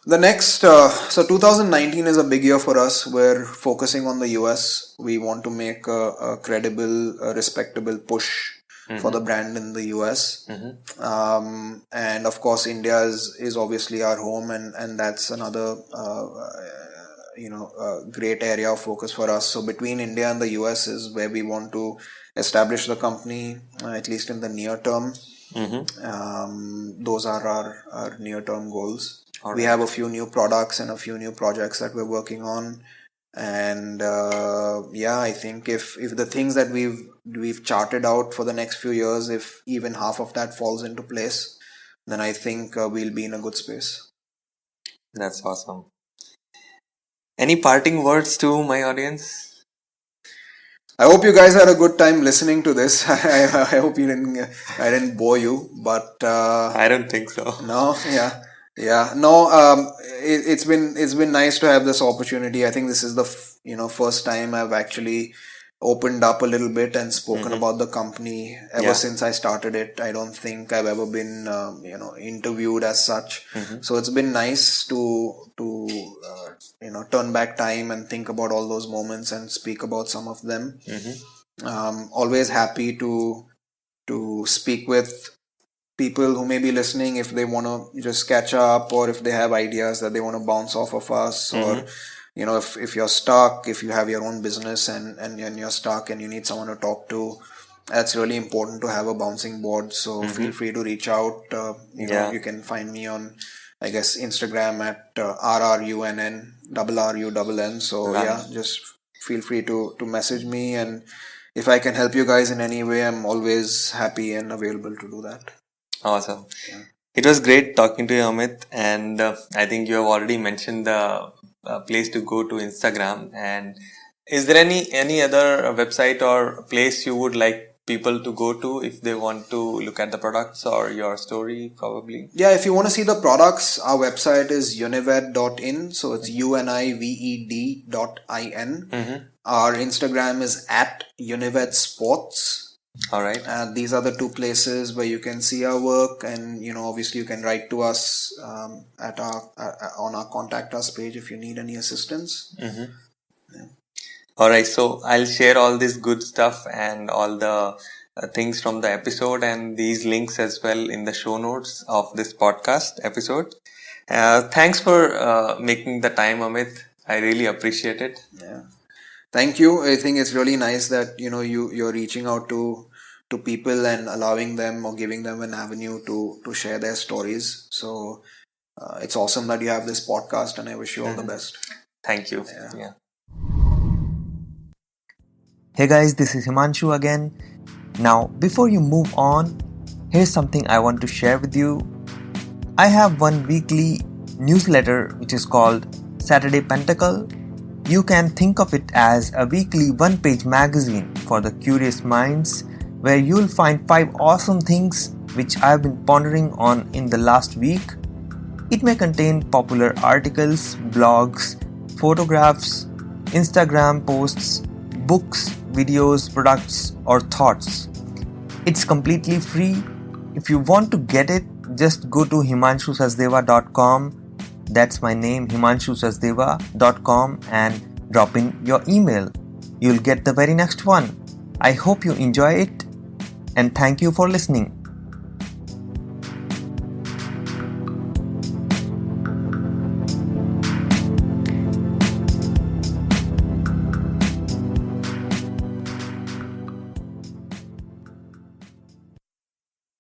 The next, so 2019 is a big year for us. We're focusing on the US. We want to make a credible, respectable push for the brand in the US. And of course, India is obviously our home, and that's another, great area of focus for us. So between India and the US is where we want to establish the company, at least in the near term. Those are our near-term goals. All We right. have a few new products and a few new projects that we're working on, and I think if the things that we've we've charted out for the next few years, if even half of that falls into place, then I think we'll be in a good space. That's awesome. Any parting words to my audience? I hope you guys had a good time listening to this. I hope I didn't bore you, but I don't think so. no, yeah, no. It's been nice to have this opportunity. I think this is the first time I've actually opened up a little bit and spoken about the company ever since I started it. I don't think I've ever been interviewed as such. So it's been nice to turn back time and think about all those moments and speak about some of them. Always happy to speak with people who may be listening if they want to just catch up, or if they have ideas that they want to bounce off of us, or if you're stuck, if you have your own business and you're stuck and you need someone to talk to, that's really important to have a bouncing board. So feel free to reach out. You can find me on, I guess, Instagram at RRUNN. So just feel free to message me, and if I can help you guys in any way, I'm always happy and available to do that. Awesome. It was great talking to you, Amit, and I think you have already mentioned the place to go to Instagram. And is there any other website or place you would like people to go to if they want to look at the products or your story, probably? Yeah, if you want to see the products, our website is unived.in. So it's UNIVED.in. Our Instagram is at Unived Sports. All right. These are the two places where you can see our work, and obviously you can write to us on our contact us page if you need any assistance. All right, so I'll share all this good stuff and all the things from the episode and these links as well in the show notes of this podcast episode. Thanks for making the time, Amit. I really appreciate it. Yeah. Thank you. I think it's really nice that you're reaching out to people and allowing them or giving them an avenue to share their stories. So it's awesome that you have this podcast, and I wish you all the best. Thank you. Yeah. Hey guys, this is Himanshu again. Now, before you move on, here's something I want to share with you. I have one weekly newsletter which is called Saturday Pentacle. You can think of it as a weekly one-page magazine for the curious minds, where you'll find 5 awesome things which I've been pondering on in the last week. It may contain popular articles, blogs, photographs, Instagram posts, books, videos, products, or thoughts. It's completely free. If you want to get it, just go to himanshusachdeva.com. That's my name, himanshusachdeva.com, and drop in your email. You'll get the very next one. I hope you enjoy it, and thank you for listening.